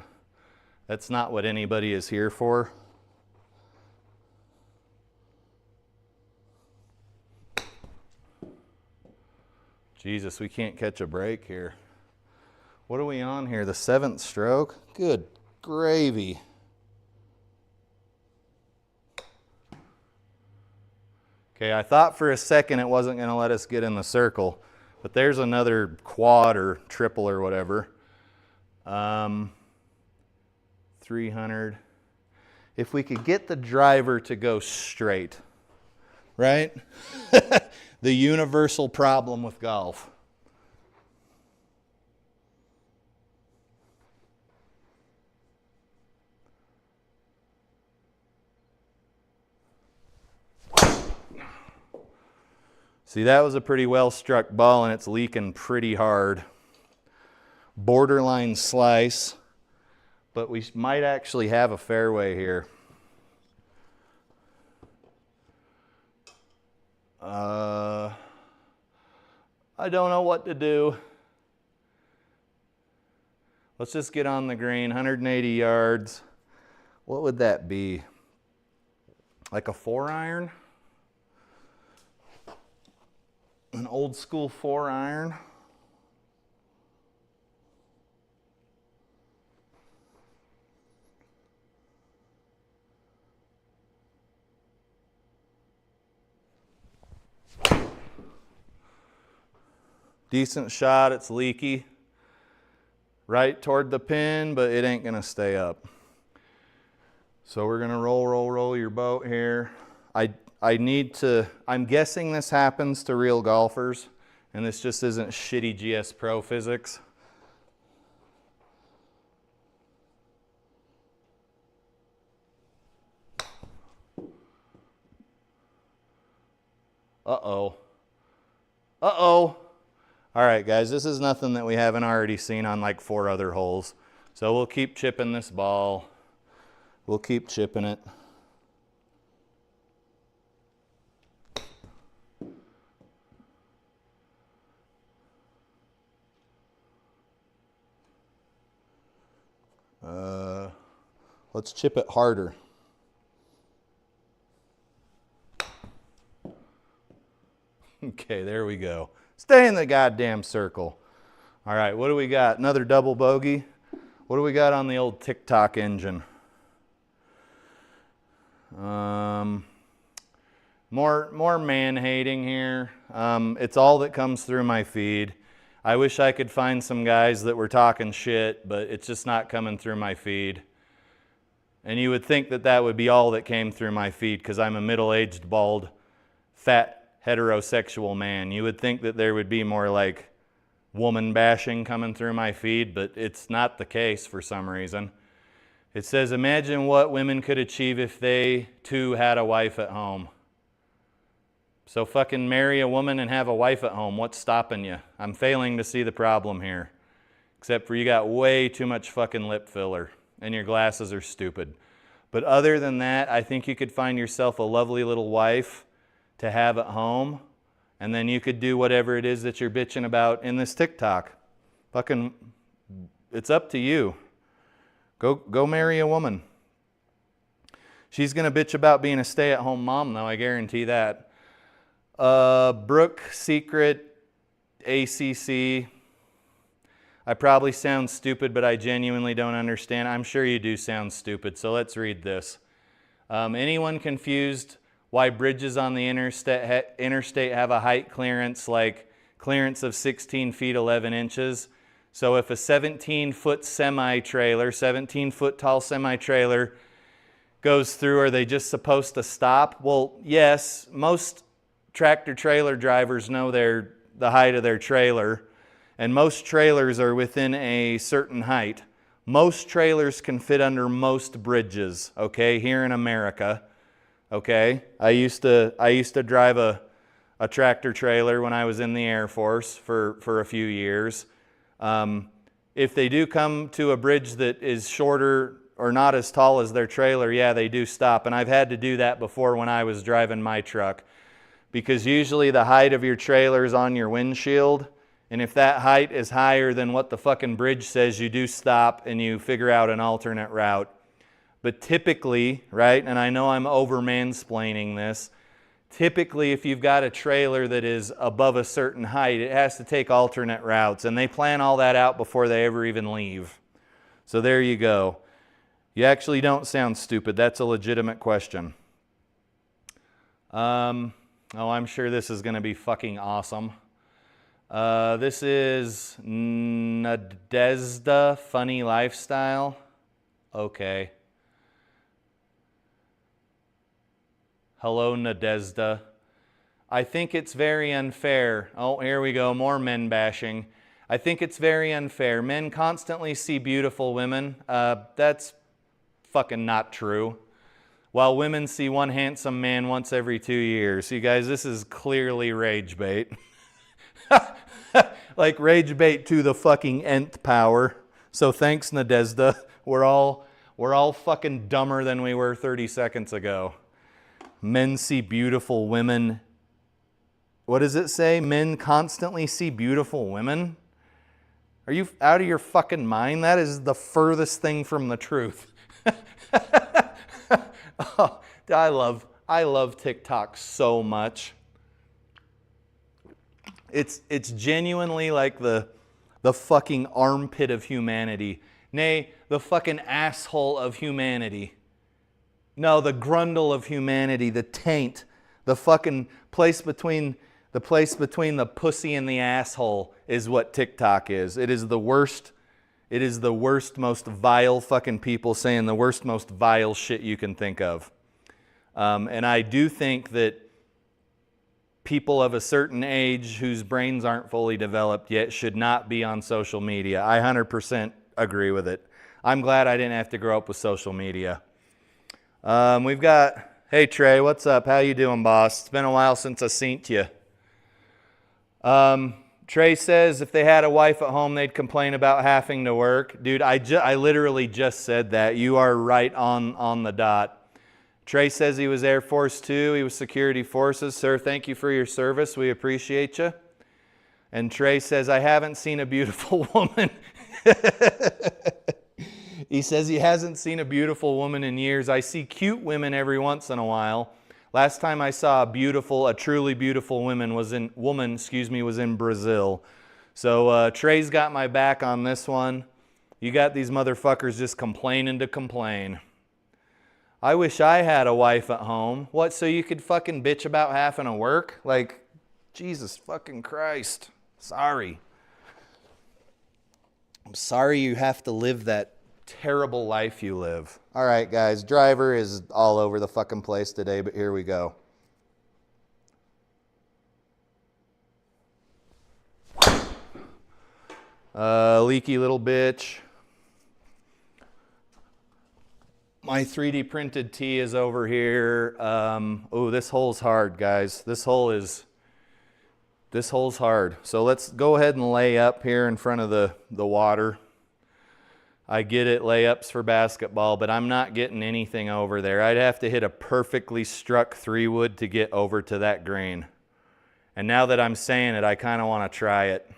that's not what anybody is here for. Jesus, we can't catch a break here. What are we on here? The 7th stroke? Good gravy. Okay, I thought for a second it wasn't going to let us get in the circle, but there's another quad or triple or whatever. 300. If we could get the driver to go straight, right? The universal problem with golf. See, that was a pretty well struck ball, and it's leaking pretty hard. Borderline slice, but we might actually have a fairway here. I don't know what to do. Let's just get on the green, 180 yards. What would that be? Like a 4-iron? An old school 4-iron. Decent shot, it's leaky. Right toward the pin, but it ain't gonna stay up. So we're gonna roll your boat here. I'm guessing this happens to real golfers, and this just isn't shitty GS Pro physics. Uh-oh. Uh-oh. All right, guys, this is nothing that we haven't already seen on like 4 other holes. So we'll keep chipping this ball. We'll keep chipping it. Let's chip it harder. Okay, there we go. Stay in the goddamn circle. All right, what do we got? Another double bogey. What do we got on the old TikTok engine? More man-hating here. It's all that comes through my feed. I wish I could find some guys that were talking shit, but it's just not coming through my feed. And you would think that that would be all that came through my feed because I'm a middle-aged, bald, fat, heterosexual man. You would think that there would be more like woman bashing coming through my feed, but it's not the case for some reason. It says, imagine what women could achieve if they too had a wife at home. So fucking marry a woman and have a wife at home. What's stopping you? I'm failing to see the problem here. Except for you got way too much fucking lip filler and your glasses are stupid. But other than that, I think you could find yourself a lovely little wife to have at home, and then you could do whatever it is that you're bitching about in this TikTok. Fucking, it's up to you. Go marry a woman. She's going to bitch about being a stay-at-home mom, though, I guarantee that. Brooke, Secret, ACC. I probably sound stupid, but I genuinely don't understand. I'm sure you do sound stupid, so let's read this. Anyone confused why bridges on the interstate have a height clearance like clearance of 16 feet 11 inches? So if a 17-foot semi-trailer, 17-foot tall semi-trailer goes through, are they just supposed to stop? Well, yes, most tractor-trailer drivers know the height of their trailer, and most trailers are within a certain height. Most trailers can fit under most bridges, okay, here in America, okay? I used to drive a tractor trailer when I was in the Air Force for a few years. If they do come to a bridge that is shorter or not as tall as their trailer, yeah, they do stop. And I've had to do that before when I was driving my truck, because usually the height of your trailer is on your windshield. And if that height is higher than what the fucking bridge says, you do stop and you figure out an alternate route. But typically, right, and I know I'm over-mansplaining this, typically if you've got a trailer that is above a certain height, it has to take alternate routes. And they plan all that out before they ever even leave. So there you go. You actually don't sound stupid. That's a legitimate question. Oh, I'm sure this is going to be fucking awesome. This is Nadezda Funny Lifestyle. Okay. Hello, Nadezda. I think it's very unfair. Oh, here we go. More men bashing. I think it's very unfair. Men constantly see beautiful women. That's fucking not true. While women see one handsome man once every 2 years. You guys, this is clearly rage bait. Like rage bait to the fucking nth power. So thanks, Nadezda. We're all fucking dumber than we were 30 seconds ago. Men see beautiful women. What does it say? Men constantly see beautiful women? Are you out of your fucking mind? That is the furthest thing from the truth. Oh, I love TikTok so much. It's genuinely like the fucking armpit of humanity. Nay, the fucking asshole of humanity. No, the grundle of humanity, the taint, the fucking place between the pussy and the asshole is what TikTok is. It is the worst, most vile fucking people saying the worst, most vile shit you can think of. And I do think that people of a certain age whose brains aren't fully developed yet should not be on social media. I 100% agree with it. I'm glad I didn't have to grow up with social media. We've got, hey Trey, what's up? How you doing, boss? It's been a while since I seen you. Trey says if they had a wife at home, they'd complain about having to work. Dude, I literally just said that. You are right on the dot. Trey says he was Air Force 2. He was Security Forces. Sir, thank you for your service. We appreciate you. And Trey says, I haven't seen a beautiful woman. He says he hasn't seen a beautiful woman in years. I see cute women every once in a while. Last time I saw a truly beautiful woman was in Brazil. So Trey's got my back on this one. You got these motherfuckers just complaining to complain. I wish I had a wife at home. What, so you could fucking bitch about having to work? Like, Jesus fucking Christ. Sorry. I'm sorry you have to live that terrible life you live. All right, guys. Driver is all over the fucking place today, but here we go. Leaky little bitch. My 3D printed tee is over here. Oh, this hole's hard, guys. This hole's hard. So let's go ahead and lay up here in front of the water. I get it, layups for basketball, but I'm not getting anything over there. I'd have to hit a perfectly struck 3-wood to get over to that green. And now that I'm saying it, I kind of want to try it.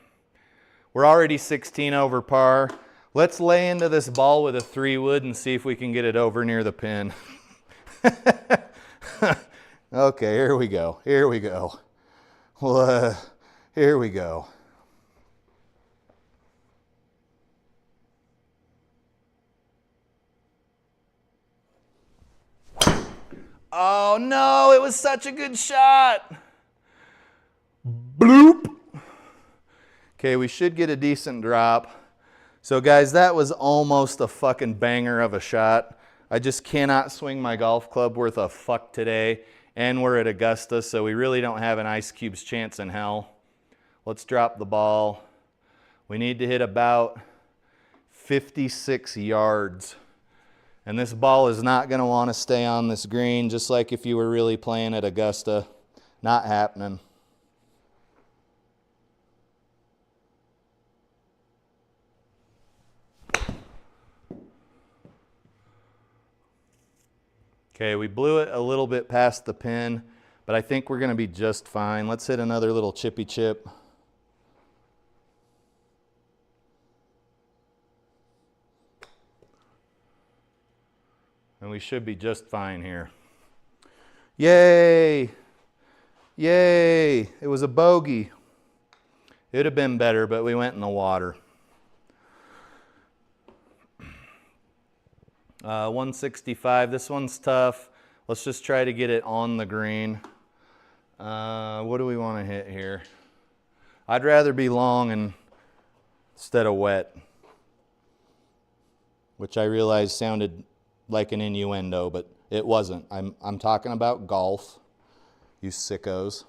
We're already 16 over par. Let's lay into this ball with a 3-wood and see if we can get it over near the pin. Okay, here we go. Here we go. Well, here we go. Oh no, it was such a good shot. Bloop. Okay, we should get a decent drop. So guys, that was almost a fucking banger of a shot. I just cannot swing my golf club worth a fuck today. And we're at Augusta, so we really don't have an ice cube's chance in hell. Let's drop the ball. We need to hit about 56 yards. And this ball is not going to want to stay on this green, just like if you were really playing at Augusta. Not happening. Okay, we blew it a little bit past the pin, but I think we're going to be just fine. Let's hit another little chippy chip. And we should be just fine here. Yay! Yay! It was a bogey. It would have been better, but we went in the water. 165. This one's tough. Let's just try to get it on the green. What do we want to hit here? I'd rather be long instead of wet, which I realized sounded like an innuendo, but it wasn't. I'm talking about golf, you sickos.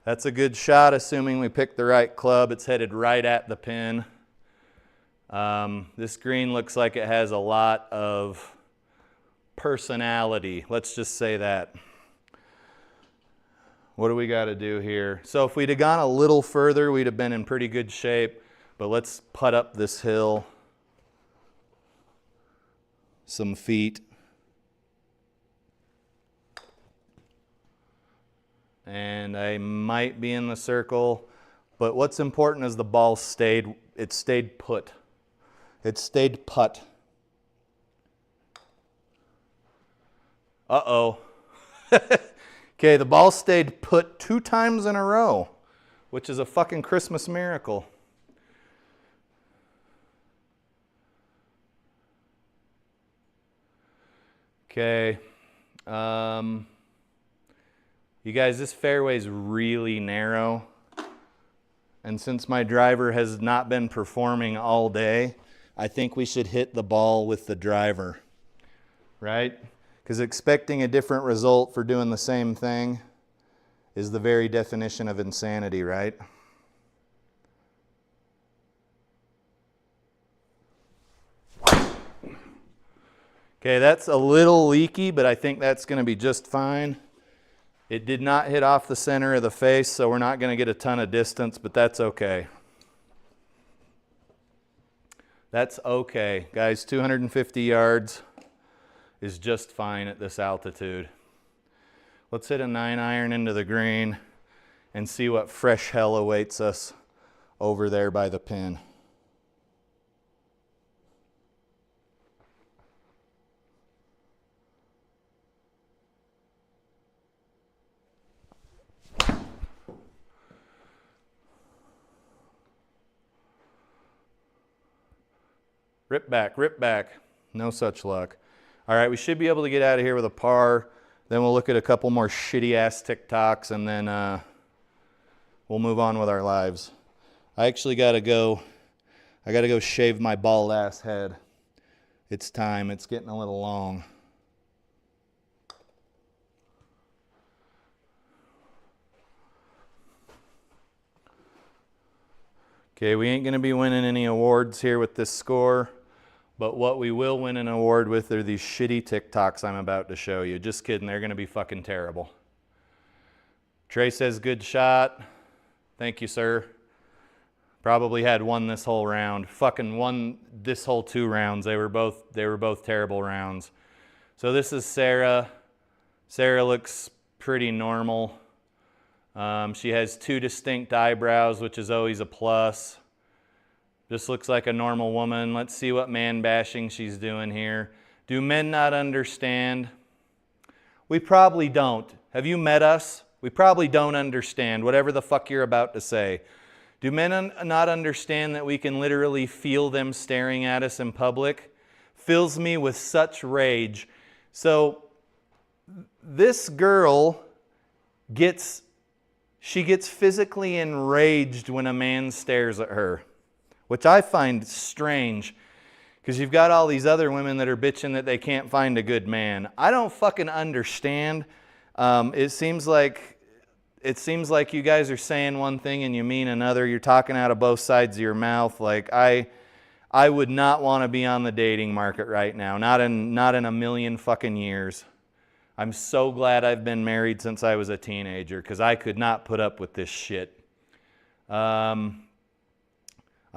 That's a good shot, assuming we picked the right club. It's headed right at the pin. This green looks like it has a lot of personality. Let's just say that. What do we got to do here? So if we'd have gone a little further, we'd have been in pretty good shape. But let's putt up this hill some feet. And I might be in the circle. But what's important is the ball stayed put. It stayed put. Uh-oh. Okay, the ball stayed put 2 times in a row, which is a fucking Christmas miracle. Okay. You guys, this fairway's really narrow. And since my driver has not been performing all day, I think we should hit the ball with the driver, right? Because expecting a different result for doing the same thing is the very definition of insanity, right? Okay, that's a little leaky, but I think that's going to be just fine. It did not hit off the center of the face, so we're not going to get a ton of distance, but that's okay. That's okay. Guys, 250 yards is just fine at this altitude. Let's hit a 9-iron into the green and see what fresh hell awaits us over there by the pin. Rip back, rip back. No such luck. All right, we should be able to get out of here with a par. Then we'll look at a couple more shitty-ass TikToks, and then we'll move on with our lives. I actually got to go. I got to go shave my bald-ass head. It's time. It's getting a little long. Okay, we ain't going to be winning any awards here with this score, but what we will win an award with are these shitty TikToks I'm about to show you. Just kidding, they're going to be fucking terrible. Trey says, good shot. Thank you, sir. Probably had one this whole round. Fucking won this whole 2 rounds. They were both terrible rounds. So this is Sarah. Sarah looks pretty normal. She has 2 distinct eyebrows, which is always a plus. Just looks like a normal woman. Let's see what man bashing she's doing here. Do men not understand? We probably don't. Have you met us? We probably don't understand whatever the fuck you're about to say. Do men not understand that we can literally feel them staring at us in public? Fills me with such rage. So this girl gets physically enraged when a man stares at her, which I find strange. Because you've got all these other women that are bitching that they can't find a good man. I don't fucking understand. It seems like you guys are saying one thing and you mean another. You're talking out of both sides of your mouth. Like I would not want to be on the dating market right now. Not in a million fucking years. I'm so glad I've been married since I was a teenager because I could not put up with this shit.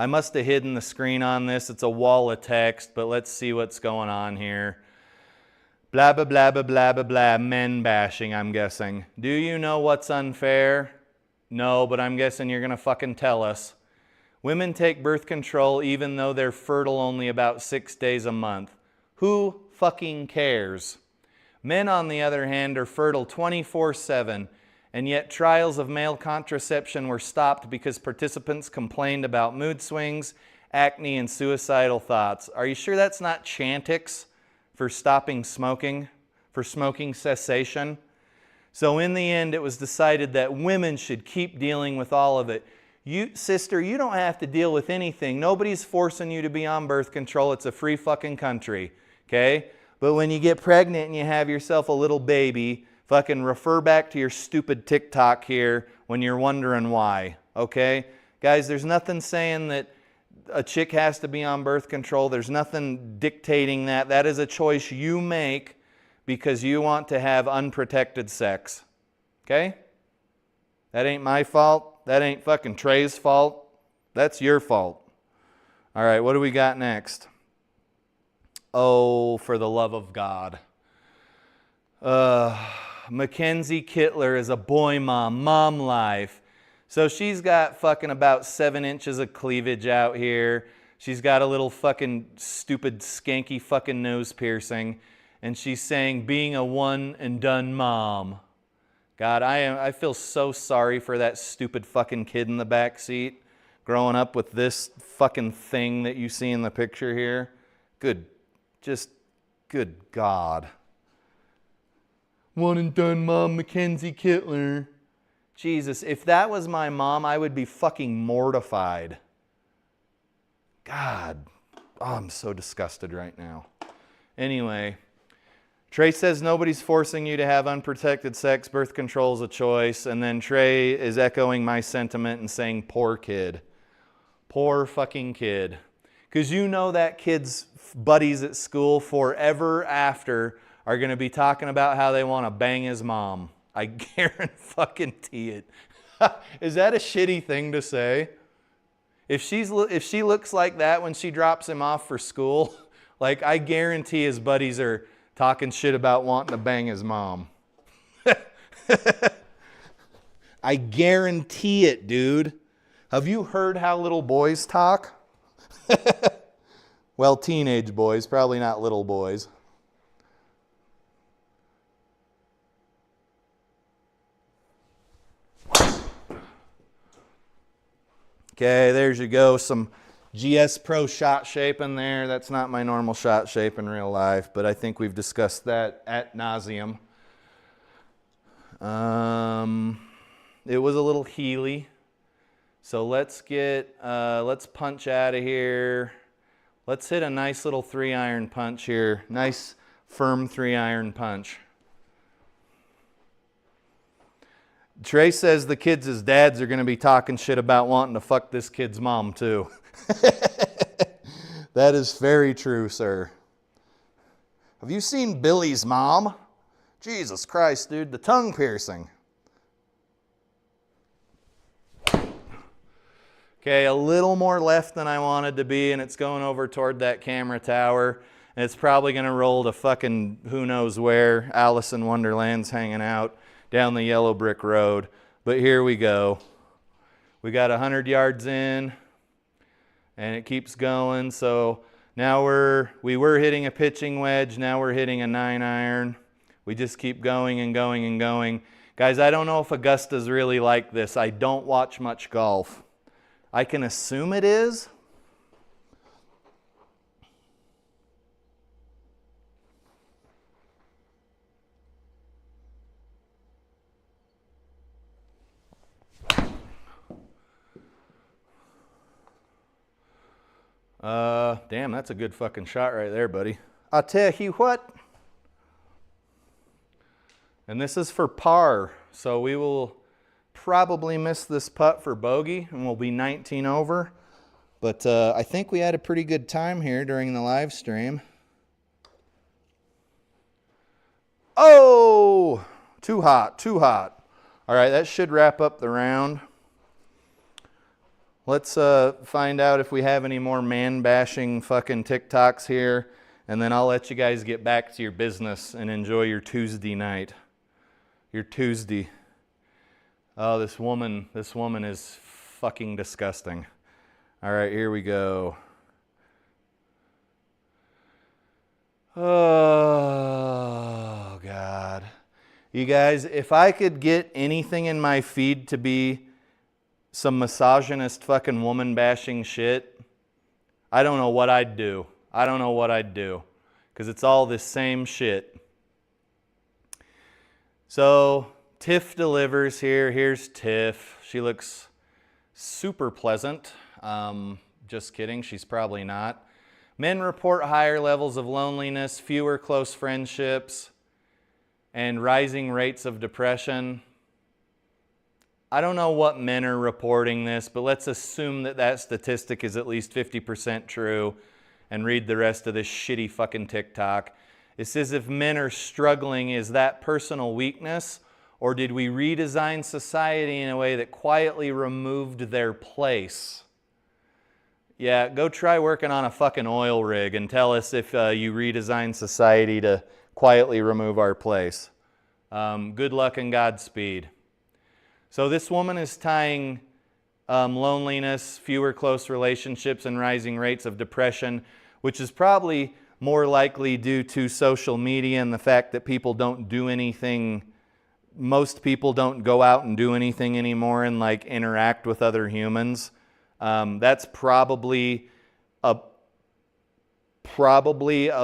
I must have hidden the screen on this. It's a wall of text, but let's see what's going on here. Blah, blah, blah, blah, blah, blah, blah. Men bashing, I'm guessing. Do you know what's unfair? No, but I'm guessing you're going to fucking tell us. Women take birth control even though they're fertile only about 6 days a month. Who fucking cares? Men, on the other hand, are fertile 24/7. And yet trials of male contraception were stopped because participants complained about mood swings, acne, and suicidal thoughts. Are you sure that's not Chantix for stopping smoking, for smoking cessation? So in the end, it was decided that women should keep dealing with all of it. You, sister, you don't have to deal with anything. Nobody's forcing you to be on birth control. It's a free fucking country, okay? But when you get pregnant and you have yourself a little baby, fucking refer back to your stupid TikTok here when you're wondering why, okay? Guys, there's nothing saying that a chick has to be on birth control. There's nothing dictating that. That is a choice you make because you want to have unprotected sex, okay? That ain't my fault. That ain't fucking Trey's fault. That's your fault. All right, what do we got next? Oh, for the love of God. Mackenzie Kittler is a boy mom life. So she's got fucking about 7 inches of cleavage out here. She's got a little fucking stupid skanky fucking nose piercing. And she's saying being a one and done mom. God, I feel so sorry for that stupid fucking kid in the back seat growing up with this fucking thing that you see in the picture here. Good God. One and done mom, Mackenzie Kittler. Jesus, if that was my mom, I would be fucking mortified. God, I'm so disgusted right now. Anyway, Trey says nobody's forcing you to have unprotected sex. Birth control is a choice. And then Trey is echoing my sentiment and saying, poor kid. Poor fucking kid. Because you know that kid's buddies at school forever after are going to be talking about how they want to bang his mom. I guarantee it. Is that a shitty thing to say? If she looks like that when she drops him off for school, like I guarantee his buddies are talking shit about wanting to bang his mom. I guarantee it, dude. Have you heard how little boys talk? Well, teenage boys, probably not little boys. Okay, there's you go. Some GS Pro shot shape in there. That's not my normal shot shape in real life, but I think we've discussed that ad nauseum. It was a little heely. So let's punch out of here. Let's hit a nice little 3-iron punch here. Nice, firm 3-iron punch. Trey says the kids' dads are going to be talking shit about wanting to fuck this kid's mom too. That is very true, sir. Have you seen Billy's mom? Jesus Christ, dude, the tongue piercing. Okay, a little more left than I wanted to be, and it's going over toward that camera tower. And it's probably going to roll to fucking who knows where. Alice in Wonderland's hanging out down the yellow brick road. But here we go. We got 100 yards in. and it keeps going. So now we were hitting a pitching wedge, now we're hitting a 9-iron. We just keep going and going and going. Guys, I don't know if Augusta's really like this. I don't watch much golf. I can assume it is. Damn, that's a good fucking shot right there, buddy. I'll tell you what. And this is for par, so we will probably miss this putt for bogey, and we'll be 19 over. But I think we had a pretty good time here during the live stream. Oh! Too hot, too hot. All right, that should wrap up the round. Let's find out if we have any more man-bashing fucking TikToks here, and then I'll let you guys get back to your business and enjoy your Tuesday night. Your Tuesday. Oh, this woman is fucking disgusting. All right, here we go. Oh, God. You guys, if I could get anything in my feed to be some misogynist fucking woman bashing shit, I don't know what I'd do. I don't know what I'd do. Because it's all this same shit. So, Tiff delivers here. Here's Tiff. She looks super pleasant. Just kidding, she's probably not. Men report higher levels of loneliness, fewer close friendships, and rising rates of depression. I don't know what men are reporting this, but let's assume that that statistic is at least 50% true and read the rest of this shitty fucking TikTok. It says if men are struggling, is that personal weakness, or did we redesign society in a way that quietly removed their place? Yeah, go try working on a fucking oil rig and tell us if you redesigned society to quietly remove our place. Good luck and Godspeed. So this woman is tying loneliness, fewer close relationships, and rising rates of depression, which is probably more likely due to social media and the fact that people don't do anything. Most people don't go out and do anything anymore and like interact with other humans. That's probably a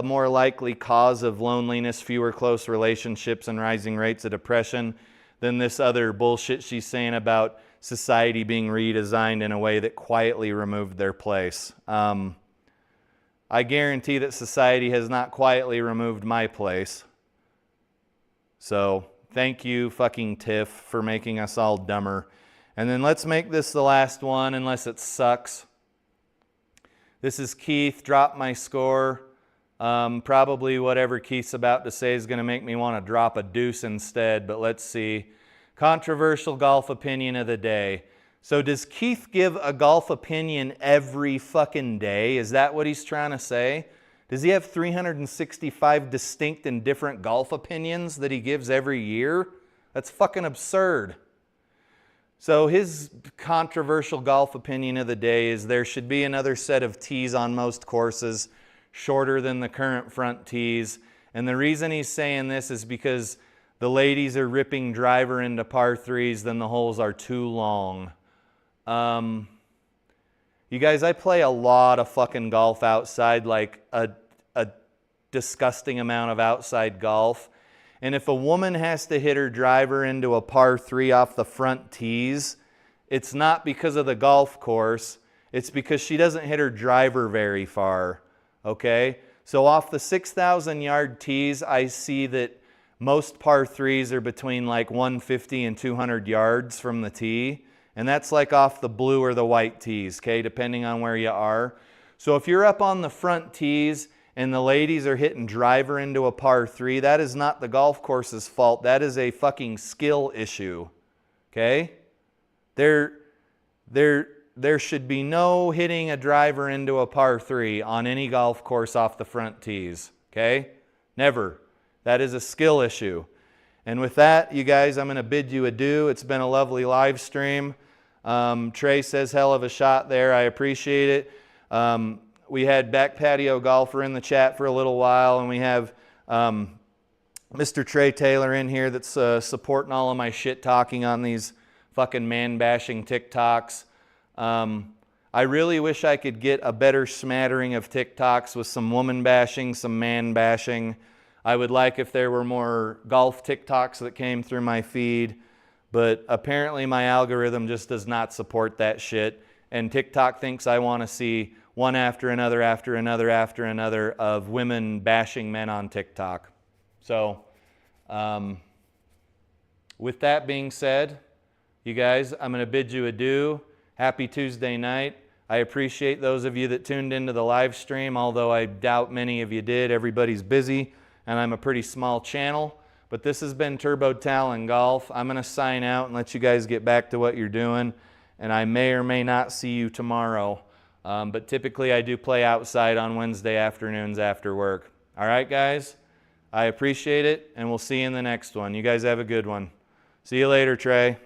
more likely cause of loneliness, fewer close relationships, and rising rates of depression than this other bullshit she's saying about society being redesigned in a way that quietly removed their place. I guarantee that society has not quietly removed my place. So thank you, fucking Tiff, for making us all dumber. And then let's make this the last one, unless it sucks. This is Keith, drop my score. Probably whatever Keith's about to say is going to make me want to drop a deuce instead, but let's see. Controversial golf opinion of the day. So does Keith give a golf opinion every fucking day? Is that what he's trying to say? Does he have 365 distinct and different golf opinions that he gives every year? That's fucking absurd. So his controversial golf opinion of the day is there should be another set of tees on most courses, shorter than the current front tees. And the reason he's saying this is because the ladies are ripping driver into par threes, then the holes are too long. You guys, I play a lot of fucking golf outside, like a disgusting amount of outside golf. And if a woman has to hit her driver into a par 3 off the front tees, it's not because of the golf course. It's because she doesn't hit her driver very far. Okay? So off the 6,000 yard tees, I see that most par 3s are between like 150 and 200 yards from the tee. And that's like off the blue or the white tees, okay, depending on where you are. So if you're up on the front tees and the ladies are hitting driver into a par 3, that is not the golf course's fault. That is a fucking skill issue, okay? There should be no hitting a driver into a par 3 on any golf course off the front tees, okay? Never. That is a skill issue. And with that, you guys, I'm going to bid you adieu. It's been a lovely live stream. Trey says hell of a shot there. I appreciate it. We had Back Patio Golfer in the chat for a little while, and we have Mr. Trey Taylor in here that's supporting all of my shit talking on these fucking man-bashing TikToks. I really wish I could get a better smattering of TikToks with some woman bashing, some man bashing. I would like if there were more golf TikToks that came through my feed, but apparently my algorithm just does not support that shit, and TikTok thinks I want to see one after another of women bashing men on TikTok. So, with that being said, you guys, I'm going to bid you adieu. Happy Tuesday night. I appreciate those of you that tuned into the live stream, although I doubt many of you did. Everybody's busy, and I'm a pretty small channel. But this has been Turbo Talon Golf. I'm going to sign out and let you guys get back to what you're doing, and I may or may not see you tomorrow. But typically I do play outside on Wednesday afternoons after work. All right, guys? I appreciate it, and we'll see you in the next one. You guys have a good one. See you later, Trey.